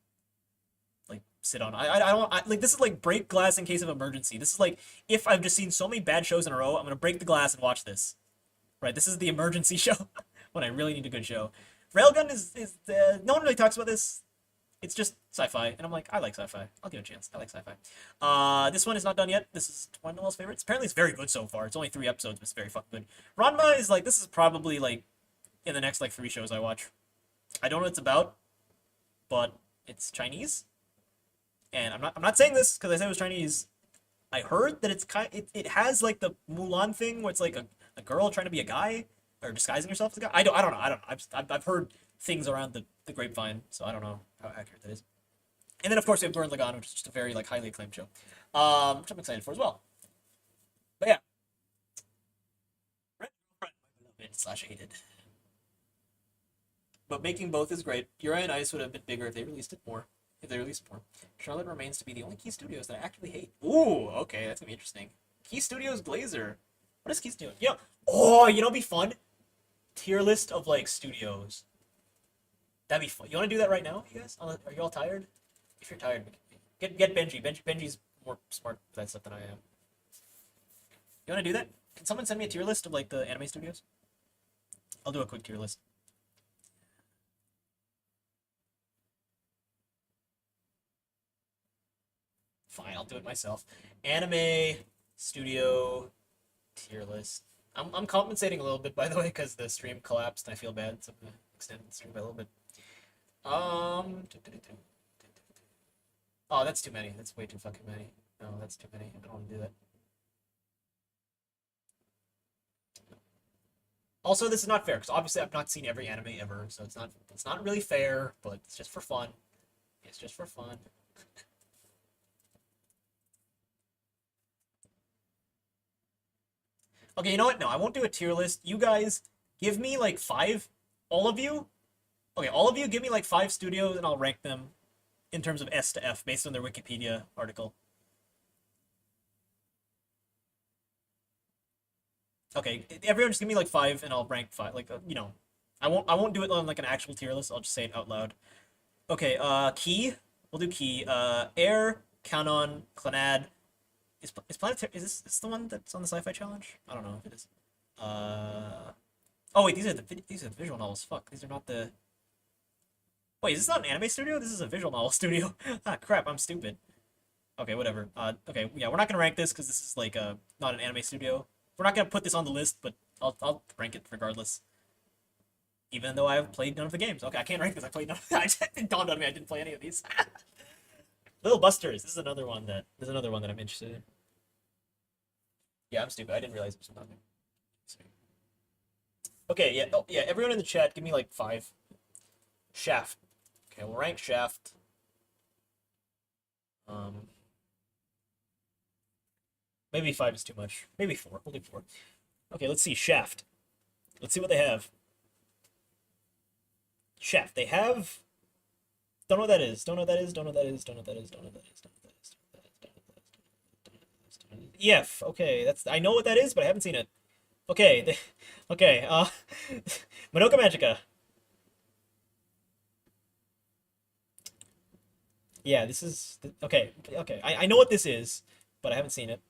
sit on. I don't like this is like break glass in case of emergency. This is like if I've just seen so many bad shows in a row, I'm gonna break the glass and watch this. Right, this is the emergency show when I really need a good show. Railgun is no one really talks about this. It's just sci-fi, and I'm like, I like sci-fi. I'll give it a chance. I like sci-fi. This one is not done yet. This is one of Noel's favorites. Apparently, it's very good so far. It's only 3 episodes, but it's very fucking good. Ranma is like this is probably like in the next like 3 shows I watch. I don't know what it's about, but it's Chinese. And I'm not saying this because I said it was Chinese. I heard that it has like the Mulan thing where it's like a girl trying to be a guy or disguising herself as a guy. I don't know. I've heard things around the grapevine, so I don't know how accurate that is. And then of course we have Gurren Lagann, which is just a very like highly acclaimed show, which I'm excited for as well. But yeah, Red Girlfriend, beloved / hated. But making both is great. Yuri and Ice would have been bigger if they released it more. Charlotte remains to be the only Key Studios that I actively hate. Ooh, okay, that's gonna be interesting. Key Studios Glazer. What is Keys doing? Oh, it'd be fun. Tier list of like studios. That'd be fun. You want to do that right now, you guys? Are you all tired? If you're tired, get Benji. Benji's more smart for that stuff than I am. You want to do that? Can someone send me a tier list of like the anime studios? I'll do a quick tier list. Fine, I'll do it myself. Anime studio tier list. I'm compensating a little bit, by the way, because the stream collapsed and I feel bad, so I'm gonna extend the stream by a little bit. Oh, that's too many. That's way too fucking many. No, that's too many. I don't want to do that. Also, this is not fair because obviously I've not seen every anime ever, so it's not really fair, but it's just for fun. It's just for fun. Okay, you know what? No, I won't do a tier list. You guys give me like five, all of you. Okay, all of you give me like five studios and I'll rank them in terms of S to F based on their Wikipedia article. Okay, everyone just give me like five and I'll rank five. Like, I won't do it on like an actual tier list. I'll just say it out loud. Okay, Key. We'll do Key. Air, Canon, Clannad. Is Planetary, is this the one that's on the Sci-Fi Challenge? I don't know if it is. Oh wait, these are the visual novels. Fuck, these are not the. Wait, is this not an anime studio? This is a visual novel studio. Ah, crap, I'm stupid. Okay, whatever. Okay, yeah, we're not gonna rank this because this is like not an anime studio. We're not gonna put this on the list, but I'll rank it regardless. Even though I've played none of the games. Okay, I can't rank this. I played none. It dawned on me I didn't play any of these. Little Busters. This is another one that I'm interested in. Yeah, I'm stupid. I didn't realize it was nothing. Okay, yeah, yeah. Everyone in the chat, give me like five. Shaft. Okay, we'll rank Shaft. Maybe five is too much. Maybe four. We'll do four. Okay, let's see. Shaft. Let's see what they have. Shaft. They have. Don't know what that is. Don't know what that is. Don't know what that is. Don't know what that is. Don't know what that is. Don't know what that is. EF. Okay, I know what that is, but I haven't seen it. Okay. Okay. Madoka Magica. Yeah, this is okay. Okay, I know what this is, but I haven't seen it.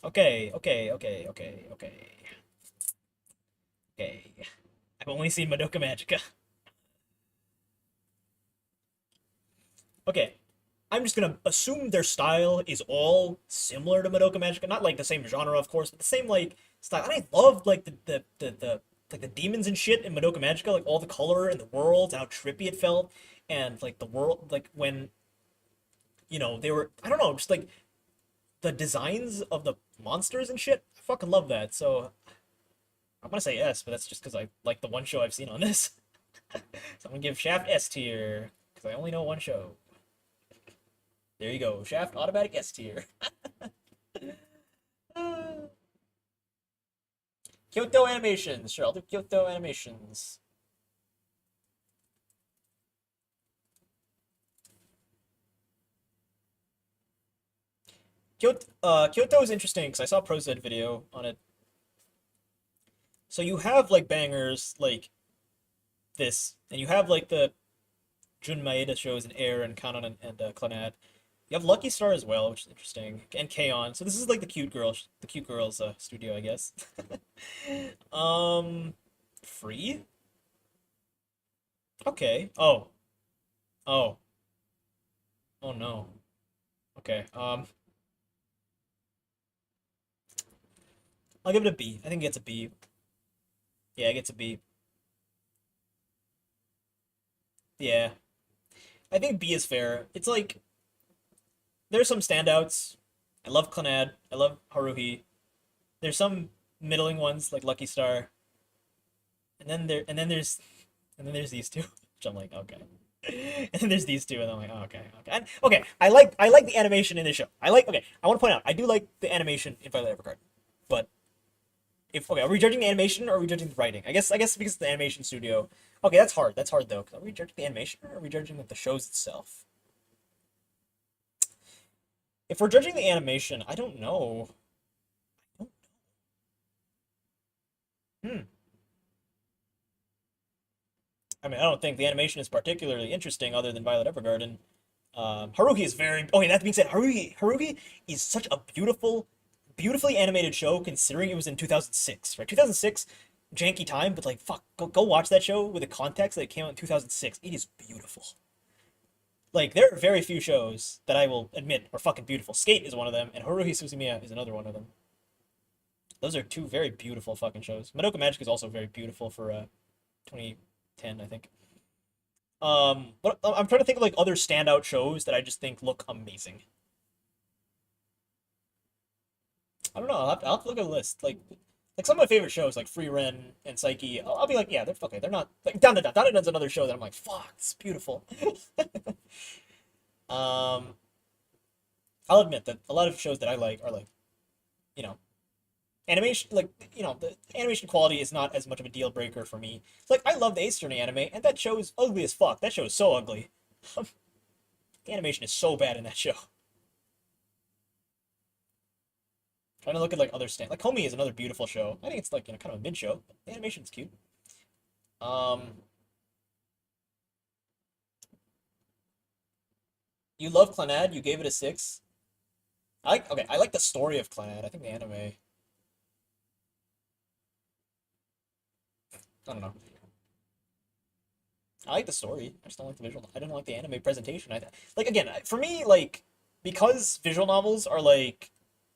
Okay. Okay. Okay. Okay. Okay. Okay. I've only seen Madoka Magica. Okay, I'm just gonna assume their style is all similar to Madoka Magica, not like the same genre, of course, but the same like style. And I loved like the like the demons and shit in Madoka Magica, like all the color and the worlds, how trippy it felt, and like the world, like when they were, I don't know, just like the designs of the monsters and shit. I fucking love that. So I'm gonna say S, but that's just because I like the one show I've seen on this. So I'm gonna give Shaft S tier because I only know one show. There you go. Shaft automatic S tier. Kyoto Animations. Sure, I'll do Kyoto Animations. Kyoto is interesting because I saw a ProZ video on it. So you have like bangers like this, and you have like the Jun Maeda shows in Air and Kanon and Clannad. You have Lucky Star as well, which is interesting, and K-On! So this is like the cute girls studio, I guess. Free? Okay. Oh. Oh. Oh no. Okay. I'll give it a B. I think it gets a B. Yeah, it gets a B. Yeah. I think B is fair. It's like there's some standouts. I love Clannad. I love Haruhi. There's some middling ones like Lucky Star. And then there's these two, which I'm like, okay. And then there's these two, and I'm like, oh, okay, okay. Okay, I like the animation in this show. Okay, I want to point out, I do like the animation in Violet Evergarden. But are we judging the animation or are we judging the writing? I guess because it's the animation studio. Okay, that's hard. That's hard though. Are we judging the animation or are we judging like the shows itself? If we're judging the animation, I don't know. I don't I mean, I don't think the animation is particularly interesting other than Violet Evergarden. Haruhi is very. Oh, yeah, that being said, Haruhi is such a beautifully animated show considering it was in 2006, right? 2006, janky time, but like, fuck, go watch that show with the context that it came out in 2006. It is beautiful. Like, there are very few shows that I will admit are fucking beautiful. Skate is one of them, and Haruhi Suzumiya is another one of them. Those are two very beautiful fucking shows. Madoka Magic is also very beautiful for 2010, I think. But I'm trying to think of like other standout shows that I just think look amazing. I don't know. I'll have to look at a list. Like some of my favorite shows, like Free Ren and Psyche. I'll be like, yeah, they're okay. They're not like Down to Down. Down to Down's another show that I'm like, fuck, it's beautiful. um, I'll admit that a lot of shows that I like are like, you know, animation. Like, the animation quality is not as much of a deal breaker for me. Like, I love the Ace Attorney anime, and that show is ugly as fuck. That show is so ugly. The animation is so bad in that show. Trying to look at like other stand like Homie is another beautiful show. I think it's like kind of a mid show. The animation's cute. Um, you love Clannad. You gave it a 6. I like the story of Clannad. I think the anime. I don't know. I like the story. I just don't like the visual. I didn't like the anime presentation. Like again for me like because visual novels are like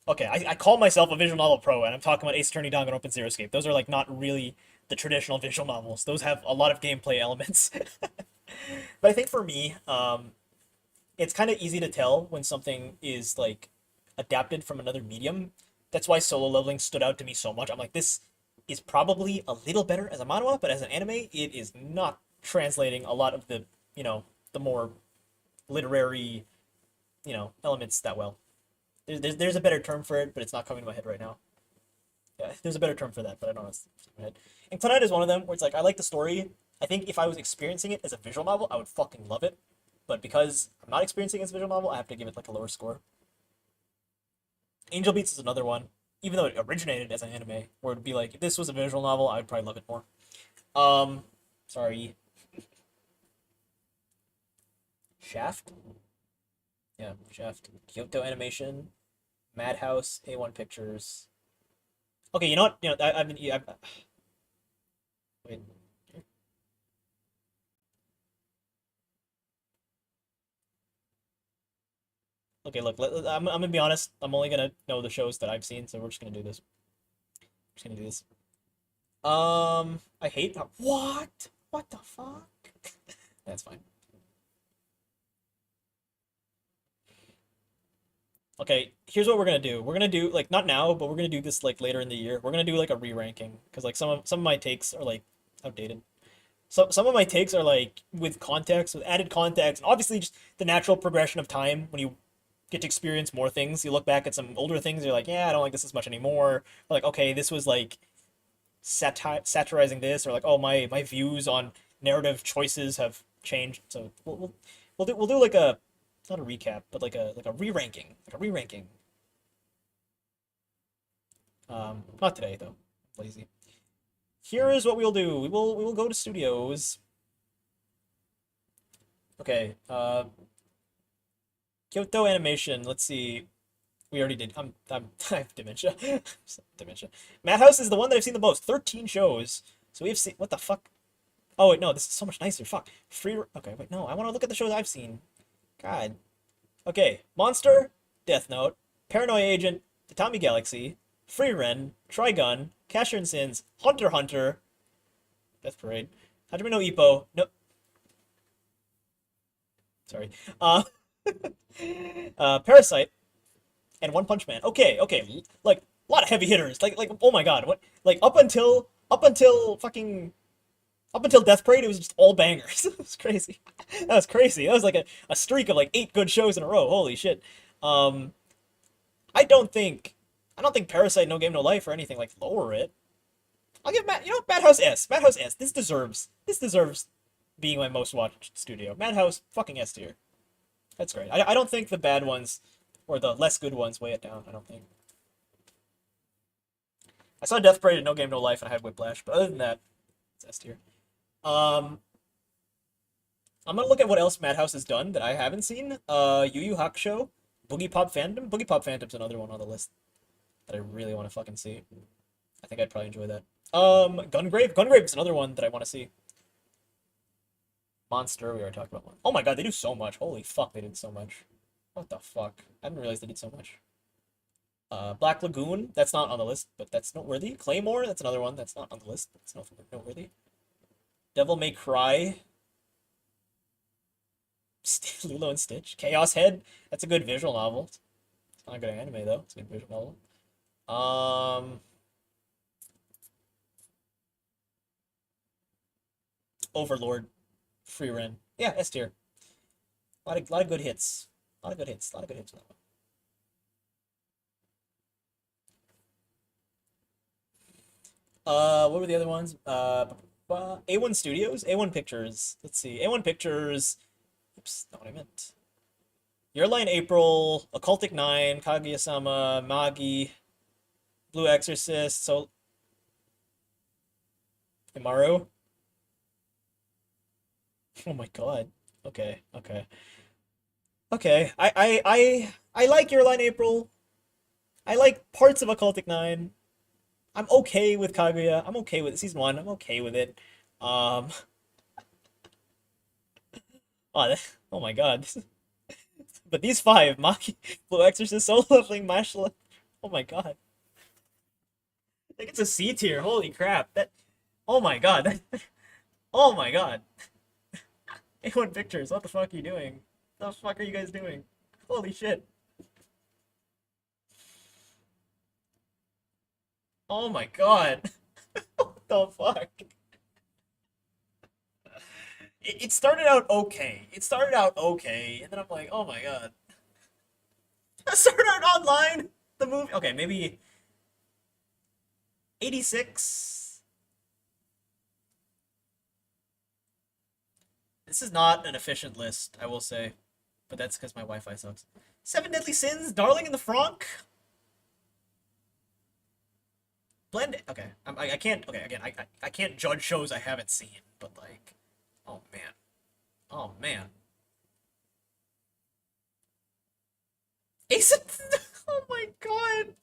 okay, I call myself a visual novel pro, and I'm talking about Ace Attorney, Danganronpa, and Zero Escape. Those are like not really the traditional visual novels. Those have a lot of gameplay elements. But I think for me, it's kind of easy to tell when something is like adapted from another medium. That's why Solo Leveling stood out to me so much. I'm like, this is probably a little better as a manhwa, but as an anime, it is not translating a lot of the, the more literary, elements that well. There's a better term for it, but it's not coming to my head right now. Yeah, there's a better term for that, but I don't know what's in my head. And Clannad is one of them where it's like I like the story. I think if I was experiencing it as a visual novel, I would fucking love it. But because I'm not experiencing it as a visual novel, I have to give it like a lower score. Angel Beats is another one, even though it originated as an anime, where it'd be like if this was a visual novel, I would probably love it more. Sorry. Shaft? Yeah, Shaft. Kyoto Animation, Madhouse, A1 Pictures. Okay, you know what? I've been. Wait. Okay, look. I'm gonna be honest. I'm only gonna know the shows that I've seen, so we're just gonna do this. Just gonna do this. I hate what? What the fuck? That's fine. Okay, here's what we're gonna do. We're gonna do like not now, but we're gonna do this like later in the year. We're gonna do like a re-ranking because like some of my takes are like outdated. Some of my takes are like with context, with added context, and obviously just the natural progression of time when you get to experience more things. You look back at some older things, you're like, yeah, I don't like this as much anymore. Or like, okay, this was like satirizing this, or like, oh, my views on narrative choices have changed. So we'll do like a not a recap, but like a re-ranking, like a re-ranking. Not today though. Lazy. Here is what we'll do. We will go to studios. Okay. Kyoto Animation. Let's see. We already did. I have dementia. Dementia. Madhouse is the one that I've seen the most. 13 shows. So we have seen. What the fuck? Oh wait, no. This is so much nicer. Fuck. Free. Okay, wait. No, I want to look at the shows I've seen. God. Okay. Monster. Death Note. Paranoia Agent. Tatami Galaxy. Free Ren. Trigun. Casher and Sins. Hunter x Hunter. Death Parade. Hajime no Ippo. No. Sorry. Parasite. And One Punch Man. Okay, okay. Like a lot of heavy hitters. Like oh my god. What like up until Death Parade, it was just all bangers. It was crazy. That was crazy. That was like a streak of like 8 good shows in a row. Holy shit. Um, I don't think Parasite, No Game, No Life, or anything like lower it. I'll give Madhouse S. Madhouse S. This deserves being my most watched studio. Madhouse fucking S tier. That's great. I don't think the bad ones or the less good ones weigh it down. I don't think. I saw Death Parade and No Game, No Life, and I had Whiplash, but other than that, it's S tier. Um, I'm gonna look at what else Madhouse has done that I haven't seen. Yu Yu Hakusho, Boogie Pop Phantom. Boogie Pop Phantom's another one on the list that I really want to fucking see. I think I'd probably enjoy that. Gungrave. Gungrave is another one that I want to see. Monster, we already talked about one. Oh my god, they do so much. Holy fuck, they did so much. What the fuck? I didn't realize they did so much. Black Lagoon, that's not on the list, but that's noteworthy. Claymore, that's another one that's not on the list, but it's noteworthy. Devil May Cry. Lilo and Stitch. Chaos Head, that's a good visual novel. It's not a good anime, though. It's a good visual novel. Overlord. Free Ren. Yeah, S tier. Lot of good hits. A lot of good hits. A lot of good hits on that one. What were the other ones? A1 Studios, A1 Pictures. Let's see. A1 Pictures. Oops, not what I meant. Your Lie in April, Occultic 9, Kaguya-sama, Magi, Blue Exorcist, so Imaru. Oh my god. Okay, okay. Okay. I like Your Lie in April. I like parts of Occultic 9. I'm okay with Kaguya. I'm okay with season 1. I'm okay with it. Um oh my god. But these five, Maki, Blue Exorcist, Solo Leveling, Mashle. Oh my god. I think it's a C tier. Holy crap. That oh my god. Oh my god. A1 Pictures, what the fuck are you doing? What the fuck are you guys doing? Holy shit. Oh my god. What the fuck? It started out okay. It started out okay, and then I'm like, oh my god. I started out online. The movie. Okay, maybe 86. This is not an efficient list, I will say, but that's because my Wi-Fi sucks. Seven Deadly Sins, Darling in the Franxx. Blend. Okay, I can't. Okay, again, I can't judge shows I haven't seen, but like, oh man, oh man. Ace. Oh my god.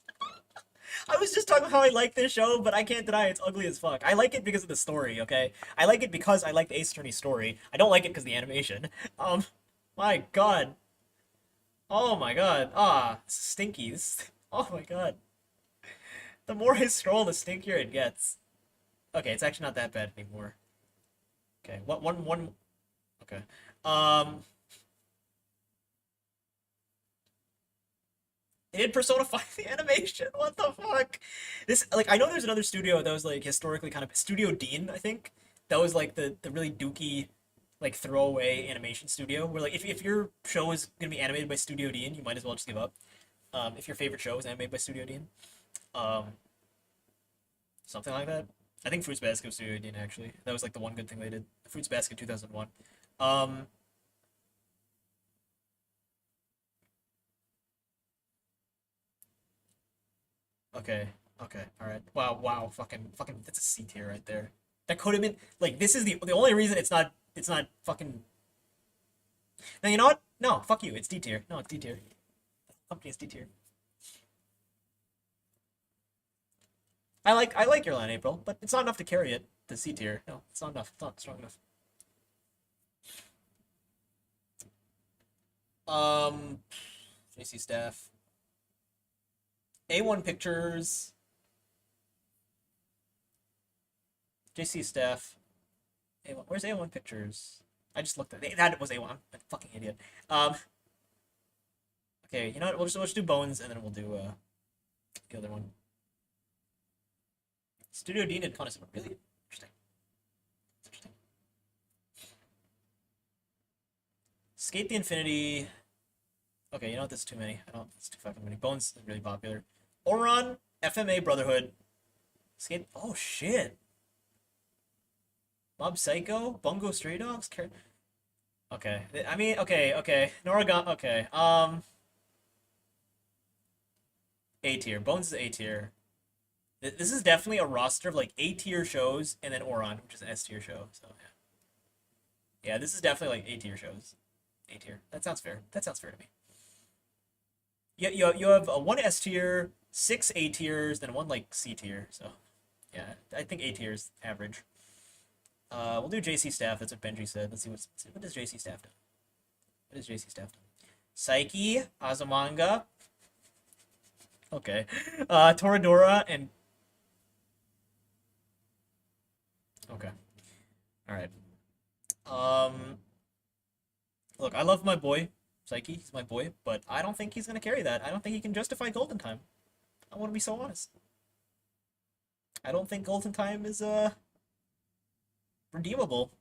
I was just talking about how I like this show, but I can't deny it's ugly as fuck. I like it because of the story, okay? I like it because I like the Ace Attorney story. I don't like it because of the animation. My god. Oh my god. Ah, this is stinky. Oh my god. The more I scroll, the stinkier it gets. Okay, it's actually not that bad anymore. Okay, what one okay. Um They did Persona 5 the animation. What the fuck? This like I know there's another studio that was like historically kind of Studio Dean, I think. That was like the really dooky like throwaway animation studio where like if your show is gonna be animated by Studio Dean, you might as well just give up. If your favorite show is animated by Studio Dean. Um Something like that. I think Fruits Basket was Studio Dean actually. That was like the one good thing they did. Fruits Basket 2001. Um Okay. Okay. All right. Wow. Wow. Fucking. That's a C tier right there. That could have been like. This is the only reason it's not. It's not fucking. Now you know what? No. Fuck you. It's D tier. No, it's D tier. Company is D tier. I like your line, April, but it's not enough to carry it to C tier. No, it's not enough. It's not strong enough. JC staff. A1 Pictures. JC staff. A1, where's A1 Pictures? I just looked at it. That was A1. I'm a fucking idiot. Okay, you know what? We'll just do Bones and then we'll do the other one. Studio Dean and Connoisseur. Really interesting. Interesting. Skate the Infinity. Okay, you know what? That's too many. I don't. It's too fucking many. Bones is really popular. Oron, FMA Brotherhood. Skate. Oh shit. Mob Psycho, Bungo Stray Dogs. Okay. I mean, okay, okay. Noragon. Okay. A tier. Bones is A tier. This is definitely a roster of like A tier shows and then Oron, which is an S tier show. So yeah. Yeah, this is definitely like A tier shows. A tier. That sounds fair. That sounds fair to me. Yeah, you have a one S tier, six A tiers, then one like C tier. So yeah, I think A tier is average. We'll do JC staff. That's what Benji said. Let's see what does JC staff do. What does JC staff do? Psyche, Azumanga. Okay. Toradora and okay. All right. Um, Look, I love my boy, Psyche. He's my boy, but I don't think he's gonna carry that. I don't think he can justify Golden Time. I want to be so honest. I don't think Golden Time is redeemable.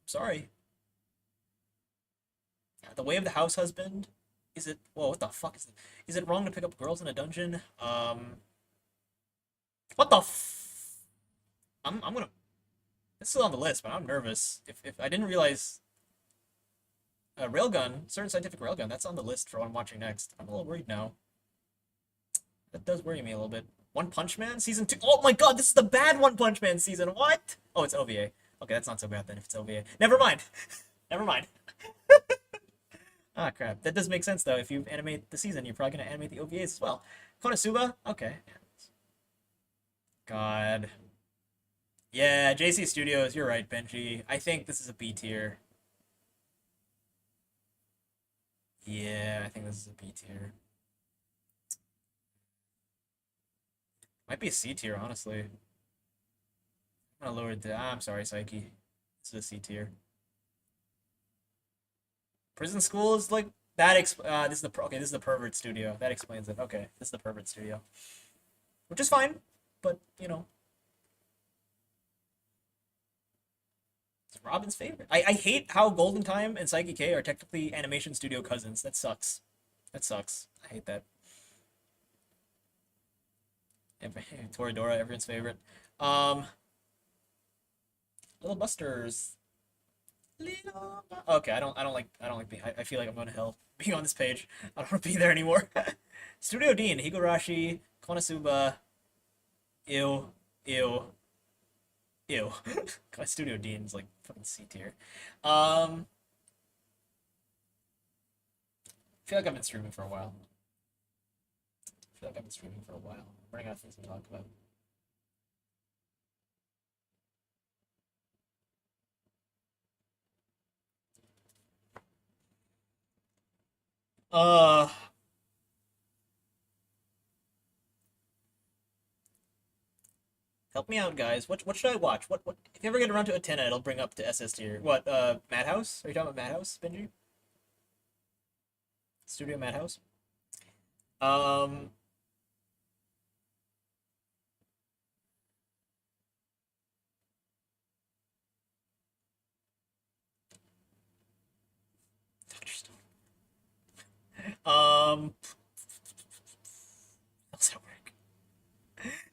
Sorry. The Way of the House Husband. Is it? Whoa, what the fuck is it? Is it wrong to pick up girls in a dungeon? What the f? I'm gonna. It's still on the list, but I'm nervous. If I didn't realize Railgun, certain scientific railgun, that's on the list for what I'm watching next. I'm a little worried now. That does worry me a little bit. One Punch Man season 2. Oh my god, this is the bad One Punch Man season. What? Oh, it's OVA. Okay, that's not so bad then if it's OVA. Never mind. Never mind. Ah, crap. That does make sense though. If you animate the season, you're probably gonna animate the OVAs as well. Konosuba? Okay. God. Yeah, JC Studios, you're right, Benji. I think this is a B tier. Yeah, I think this is a B tier. Might be a C tier, honestly. I'm gonna lower it to. I'm sorry, Psyche. This is a C tier. Prison School is like that. This is the okay. This is the pervert studio. That explains it. Okay, this is the pervert studio, which is fine, but you know, it's Robin's favorite. I hate how Golden Time and Psyche K are technically animation studio cousins. That sucks. That sucks. I hate that. Toradora, everyone's favorite. Um, Little Busters. Okay, I don't like being. I feel like I'm going to hell being on this page. I don't want to be there anymore. Studio Dean, Higurashi, Konosuba, ew, ew, ew. God, Studio Dean's like fucking C tier. I feel like I've been streaming for a while. I feel like I've been streaming for a while. I'm running out of things to talk about. Uh, Help me out, guys. What should I watch? What if you ever get around to Atenna, it'll bring up to SS tier. What, Madhouse? Are you talking about Madhouse, Benji? Studio Madhouse? Um Dr. Stone. Um how's that work?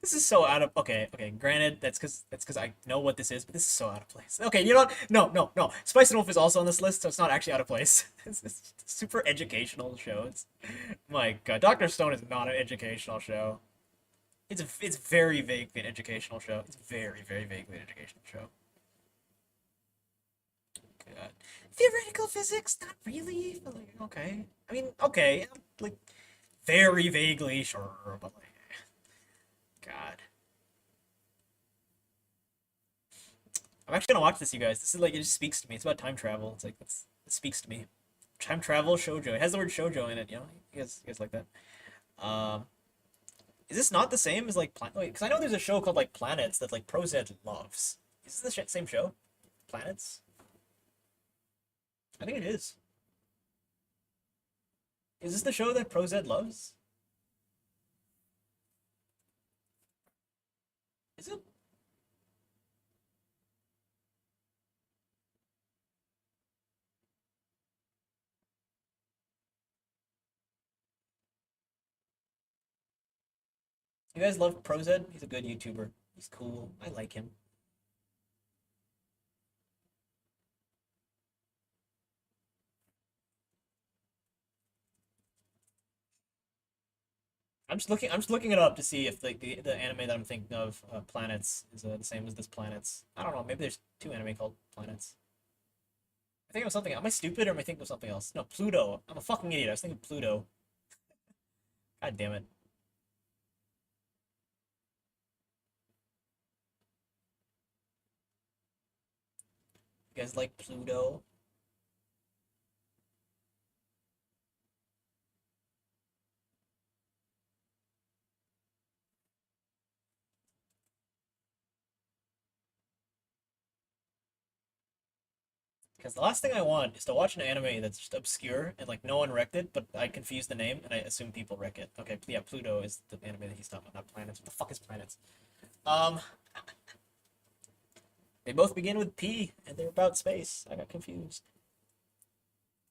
This is so out of okay. Granted, that's because I know what this is, but this is so out of place. Okay, you know what? No. Spice and Wolf is also on this list, so it's not actually out of place. It's a super educational show. My God, Doctor Stone is not an educational show. It's very vaguely an educational show. It's very vaguely an educational show. God. Theoretical physics, not really. But like, okay. I mean, okay, like very vaguely, sure, but like, God. I'm actually gonna watch this, you guys. This is like it just speaks to me. It's about time travel. It's like it speaks to me. Time travel shoujo. It has the word shoujo in it. You know, you guys like that. Um, is this not the same as like Planet? Because I know there's a show called like Planets that like ProZ loves. Is this the same show? Planets? I think it is. Is this the show that ProZ loves? Is it? You guys love ProZ? He's a good YouTuber. He's cool. I like him. I'm just looking it up to see if like the anime that I'm thinking of, Planets, is the same as this Planets. I don't know. Maybe there's two anime called Planets. I think of something. Am I stupid or am I thinking of something else? No, Pluto. I'm a fucking idiot. I was thinking Pluto. God damn it. You guys like Pluto? Because the last thing I want is to watch an anime that's just obscure and like no one wrecked it, but I confuse the name and I assume people wreck it. Okay, yeah, Pluto is the anime that he's talking about, not planets. What the fuck is planets? Um, they both begin with P and they're about space. I got confused.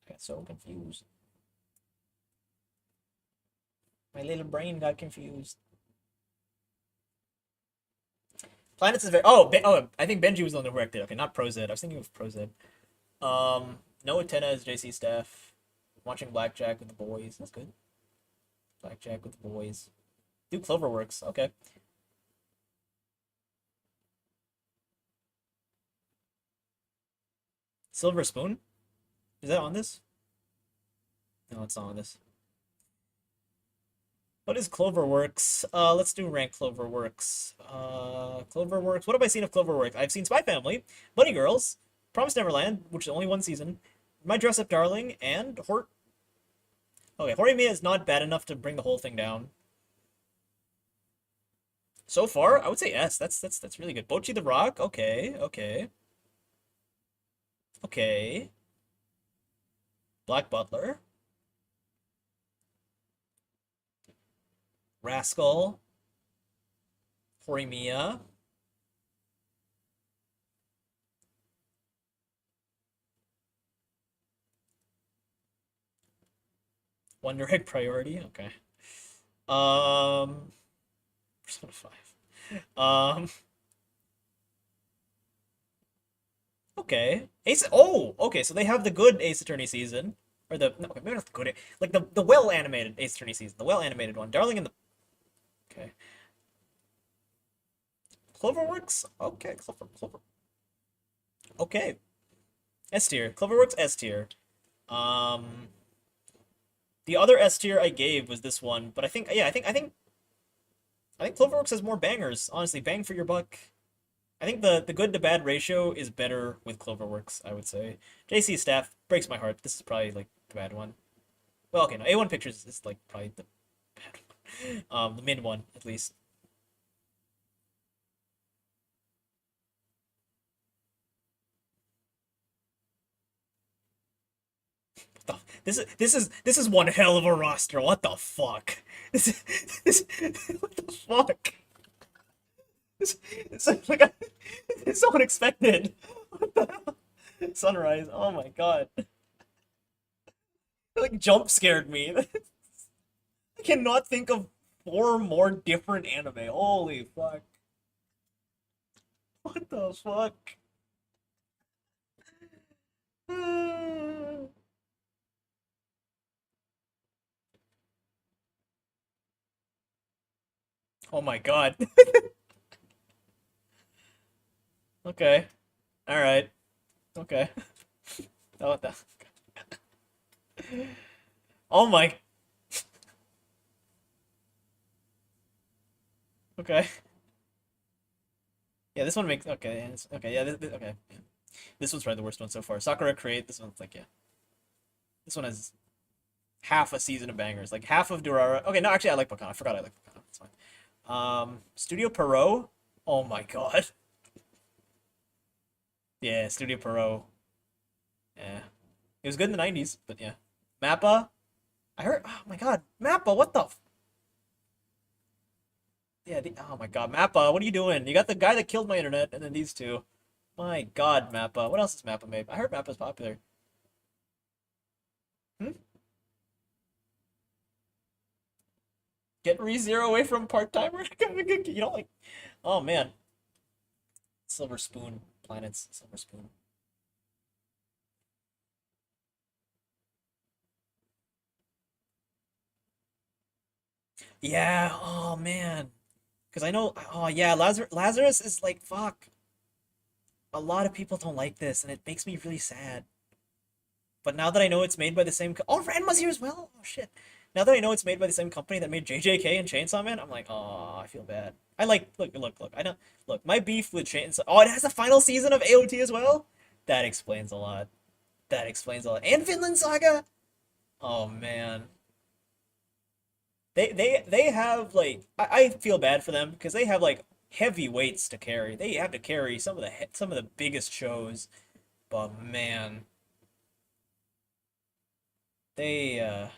I got so confused. My little brain got confused. Planets is very. Oh, oh, I think Benji was the one who wrecked it. Okay, not ProZ. I was thinking of ProZ. Noah Tenna is JC staff. Watching Blackjack with the boys. That's good. Blackjack with the boys. Do Cloverworks. Okay. Silver Spoon? Is that on this? No, it's not on this. What is Cloverworks? Let's do rank Cloverworks. Cloverworks. What have I seen of Cloverworks? I've seen Spy Family, Bunny Girls, Promised Neverland, which is only one season, My Dress Up Darling, and Hort. Okay, Horimiya is not bad enough to bring the whole thing down. So far, I would say yes. That's really good. Bocchi the Rock. Okay, okay, okay. Black Butler. Rascal. Horimiya. Wonder Egg Priority. Okay. Persona 5. Okay. Ace. Oh, okay. So they have the good Ace Attorney season, or the no, maybe not the good, like the well animated Ace Attorney season, the well animated one. Darling in the. Okay. Cloverworks. Okay. Clover. Okay. S tier. Cloverworks S tier. Um, the other S tier I gave was this one, but I think yeah, I think Cloverworks has more bangers. Honestly, bang for your buck. I think the good to bad ratio is better with Cloverworks, I would say. JC staff breaks my heart. This is probably like the bad one. Well, okay, no, A1 Pictures is like probably the bad one. The mid one, at least. This is one hell of a roster. What the fuck? This is what the fuck? It's like it's so unexpected. What the hell? Sunrise. Oh my god. It like jump scared me. I cannot think of four more different anime. Holy fuck. What the fuck? Oh my god. Okay. All right. Okay. What the? Oh my. Okay. Yeah, this one makes okay. Okay. Yeah. Okay. Yeah. This one's probably the worst one so far. Sakura Create. This one's like yeah. This one has half a season of bangers. Like half of Durara. Okay. No, actually, I like Bacana. I forgot I like Bacana. That's fine. Studio Pierrot. Oh my god. Yeah, Studio Pierrot. Yeah. It was good in the 90s, but yeah. Mappa. I heard. Oh my god. Mappa. What the? Yeah. Oh my god. Mappa. What are you doing? You got the guy that killed my internet, and then these two. My god, Mappa. What else is Mappa made? I heard Mappa's popular. Hmm? Get ReZero away from part timer. You don't like. Oh man. Silver Spoon. Planets. Silver Spoon. Yeah. Oh man. Because I know. Oh yeah. Lazarus is like fuck. A lot of people don't like this, and it makes me really sad. But now that I know it's made by the same oh, Ranma's here as well. Oh shit. Now that I know it's made by the same company that made JJK and Chainsaw Man, I'm like, oh, I feel bad. I like look. I know look, my beef with Chainsaw. Oh, it has the final season of AOT as well. That explains a lot. That explains a lot. And Vinland Saga. Oh man. They have like I feel bad for them because they have like heavy weights to carry. They have to carry some of the biggest shows. But man, they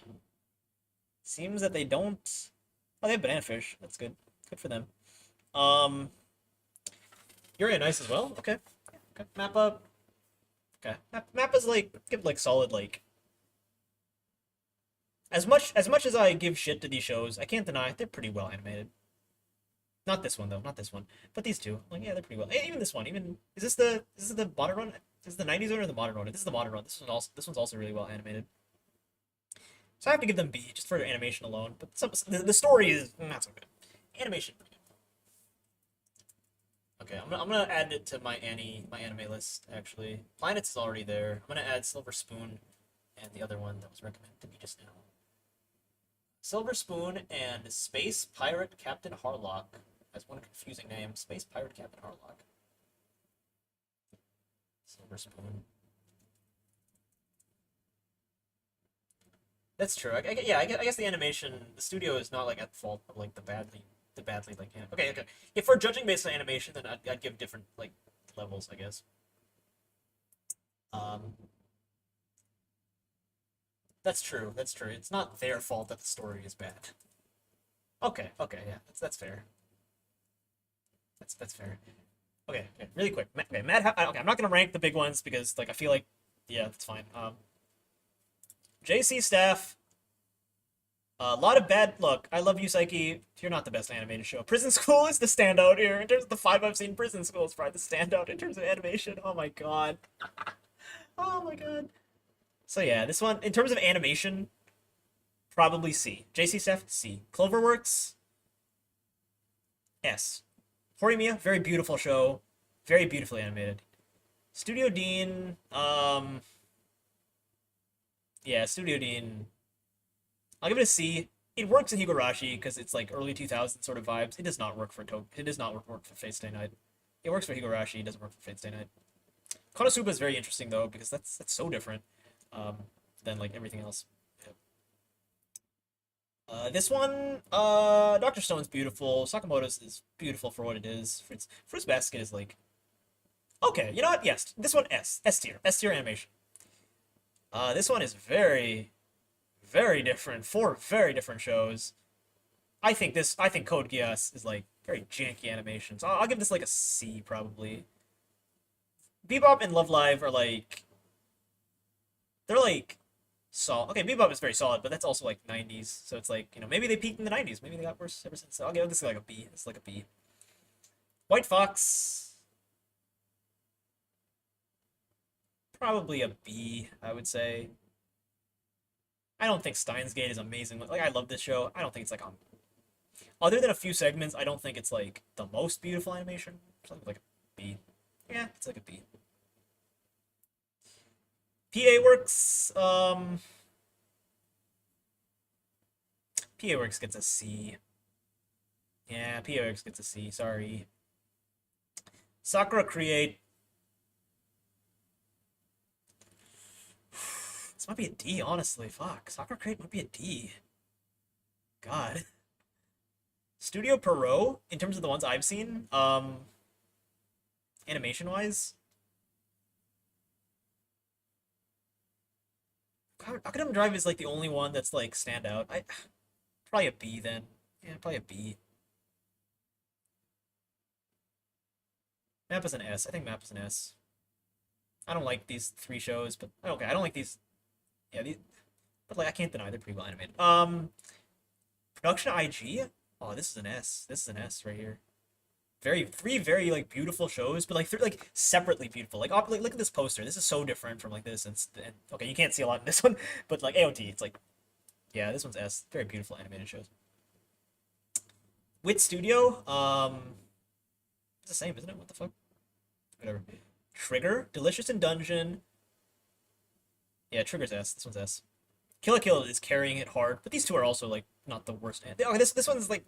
seems that they don't. Oh, they have banana fish. That's good. Good for them. Um, you're in nice as well. Okay. Okay. Map up. Okay. Map is like give like solid like as much as I give shit to these shows, I can't deny they're pretty well animated. Not this one though, not this one, but these two. Like yeah, they're pretty well. Even this one. Even is this the modern one? Is this the '90s one or the modern one? This is the modern one. This one's also really well animated. So I have to give them B just for animation alone. But the story is not so good. Animation. Okay, I'm gonna add it to my anime list actually. Planets is already there. I'm gonna add Silver Spoon and the other one that was recommended to me just now. Silver Spoon and Space Pirate Captain Harlock. That's one confusing name. Space Pirate Captain Harlock. Silver Spoon. That's true. Yeah, I guess the animation, the studio is not like at fault of like the badly like okay, okay. If we're judging based on animation, then I'd give different like levels, I guess. Um, that's true. That's true. It's not their fault that the story is bad. Okay, okay, yeah, that's fair. That's fair. Okay, okay, really quick. Okay, okay, I'm not gonna rank the big ones because like I feel like yeah, that's fine. JC staff. A lot of bad look. I love you, Psyche. You're not the best animated show. Prison School is the standout here. In terms of the five I've seen, Prison School is probably the standout in terms of animation. Oh my god. Oh my god. So yeah, this one, in terms of animation, probably C. JC Staff, C. Cloverworks, S. Horimiya, very beautiful show. Very beautifully animated. Studio Dean, yeah, Studio Dean. I'll give it a C. It works in Higurashi because it's like early 2000s sort of vibes. It does not work for It does not work for Fate Stay Night. It works for Higurashi. It doesn't work for Fate Stay Night. Konosuba is very interesting though because that's so different um, than like everything else. This one, Dr. Stone's beautiful. Sakamoto's is beautiful for what it is. Fruits Basket is like okay. You know what? Yes, this one S tier animation. This one is very very different. Four very different shows. I think Code Geass is like very janky animation. So I'll give this like a C probably. Bebop and Love Live are like they're like solid. Okay, Bebop is very solid, but that's also like 90s. So it's like, you know, maybe they peaked in the 90s. Maybe they got worse ever since. So I'll give this like a B. It's like a B. White Fox probably a B, I would say. I don't think Steins Gate is amazing. Like I love this show. I don't think it's like on other than a few segments, I don't think it's like the most beautiful animation. Something like a B. Yeah, it's like a B. PA Works, PA Works gets a C. Yeah, PA Works gets a C, sorry. Sakura Create. This might be a D, honestly. Fuck. Sakura Create might be a D. God. Studio Perot, in terms of the ones I've seen, animation-wise, Akudama Drive is like the only one that's like stand out. Probably a B then. Yeah, probably a B. Map is an S. I think Map is an S. I don't like these three shows, but okay, I don't like these. Yeah, but like I can't deny they're pretty well animated. Production IG. Oh, this is an S. This is an S right here. Three very like beautiful shows, but like three like separately beautiful. Like look at this poster. This is so different from like this. And okay, you can't see a lot in this one, but like AOT, it's like yeah, this one's S. Very beautiful animated shows. Wit Studio, it's the same, isn't it? What the fuck? Whatever. Trigger, Delicious in Dungeon. Yeah, Trigger's S. This one's S. Kill la Kill is carrying it hard, but these two are also like not the worst. Okay, this one's like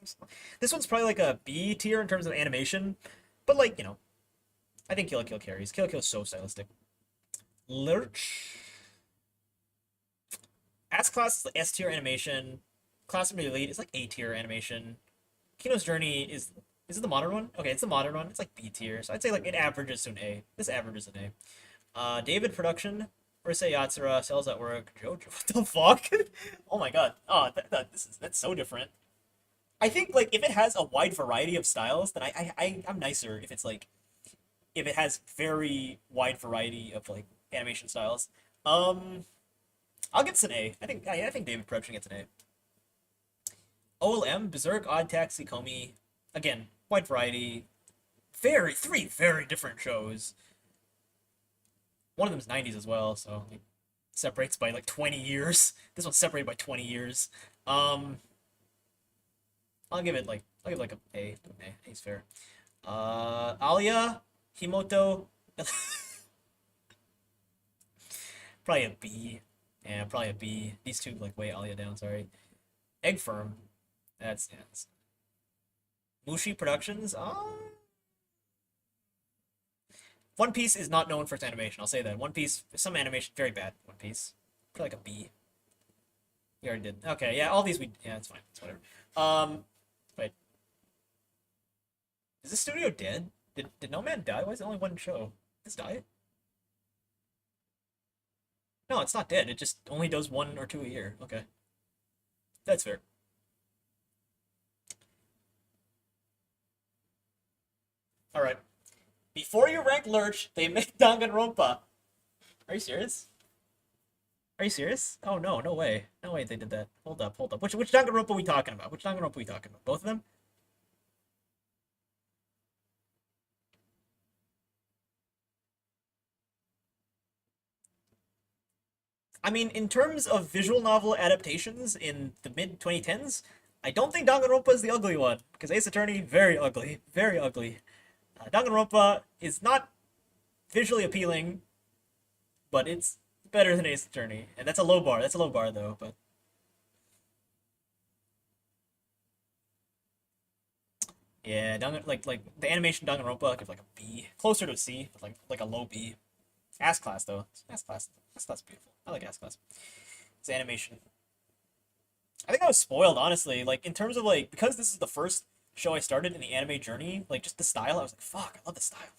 this one's probably like a B tier in terms of animation, but like I think Kill la Kill carries. Kill la Kill is so stylistic. Lurch. S class is like S tier animation. Class of Elite is like A tier animation. Kino's Journey is it the modern one? Okay, it's the modern one. It's like B tier, so I'd say like it averages to an A. This averages an A. David Production. Urusei Yatsura, Cells at Work, Jojo. What the fuck? Oh my god. Oh, that's so different. I think like if it has a wide variety of styles, then I'm nicer if it's like if it has very wide variety of like animation styles. I'll get an A. I think David Production gets an A. OLM, Berserk, Odd Taxi, Komi. Again, wide variety. Three very different shows. One of them's 90s as well, so like, separates by like 20 years. This one's separated by 20 years. I'll give it like a A. A. A's fair. Alia, Himoto. Probably a B. Yeah, probably a B. These two like weigh Alia down. Sorry. Egg Firm. That's Mushi Productions. One Piece is not known for its animation. I'll say that. One Piece, some animation, very bad. One Piece, probably like a B. You already did. Okay, yeah, all these yeah, it's fine. It's whatever. Wait, is this studio dead? Did No Man die? Why is it only one show? This die? No, it's not dead. It just only does one or two a year. Okay, that's fair. All right. Before you rank Lurch, they make Danganronpa. Are you serious? Are you serious? Oh no, no way. No way they did that. Hold up, hold up. Which Danganronpa are we talking about? Which Danganronpa are we talking about? Both of them? I mean, in terms of visual novel adaptations in the mid 2010s, I don't think Danganronpa is the ugly one, because Ace Attorney, very ugly. Very ugly. Danganronpa is not visually appealing, but it's better than Ace Attorney. And that's a low bar. That's a low bar, though, but... Yeah, like the animation Danganronpa, I give like a B. Closer to a C, but like a low B. Ass class, though. Ass class. Ass class is beautiful. I like ass class. It's animation. I think I was spoiled, honestly. Like, in terms of, like, because this is the first show I started in the anime journey, like, just the style, I was like, fuck, I love the style.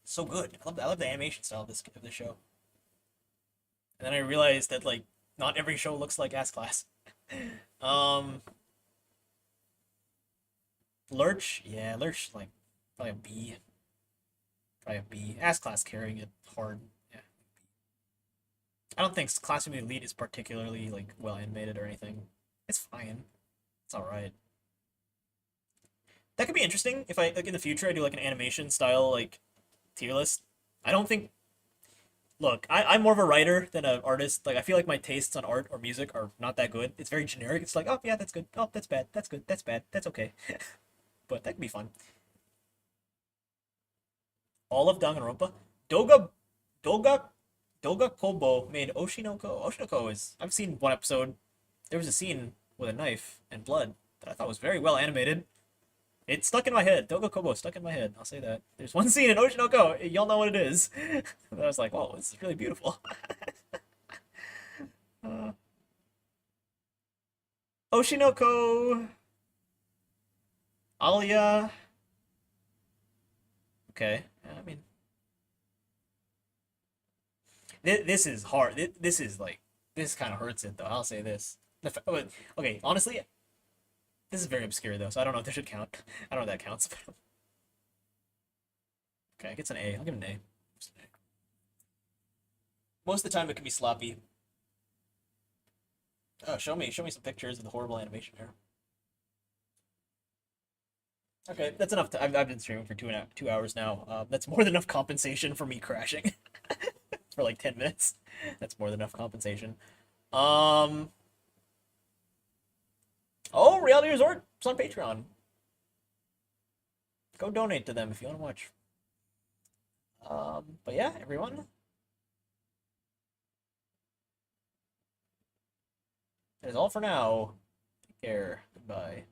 It's so good. I love the animation style of this show. And then I realized that, like, not every show looks like Ass Class. um, Lurch, yeah, Lurch, like, probably a B. Probably a B. Ass Class carrying it hard. Yeah. I don't think Classroom Elite is particularly, like, well animated or anything. It's fine. It's alright. That could be interesting if I, like, in the future, I do, like, an animation style, like, tier list. I don't think... Look, I'm more of a writer than an artist. Like, I feel like my tastes on art or music are not that good. It's very generic. It's like, oh, yeah, that's good. Oh, that's bad. That's good. That's bad. That's okay. But that could be fun. All of Danganronpa. Doga... Doga... Doga Kobo made Oshinoko. Oshinoko is... I've seen one episode. There was a scene with a knife and blood that I thought was very well animated. It stuck in my head. Doga Kobo stuck in my head. I'll say that. There's one scene in Oshinoko. Y'all know what it is. I was like, whoa, this is really beautiful. uh, Oshinoko. Alia. Okay. I mean, this is hard. This is like, this kind of hurts it though. I'll say this. Okay, honestly, this is very obscure though, so I don't know if this should count. I don't know if that counts. Okay, it gets an A. I'll give it an A. Most of the time it can be sloppy. Oh, show me some pictures of the horrible animation here. Okay, that's enough. I've been streaming for 2 hours now. That's more than enough compensation for me crashing for like 10 minutes. That's more than enough compensation. Oh, Reality Resort. It's on Patreon. Go donate to them if you want to watch. But yeah, everyone. That is all for now. Take care. Goodbye.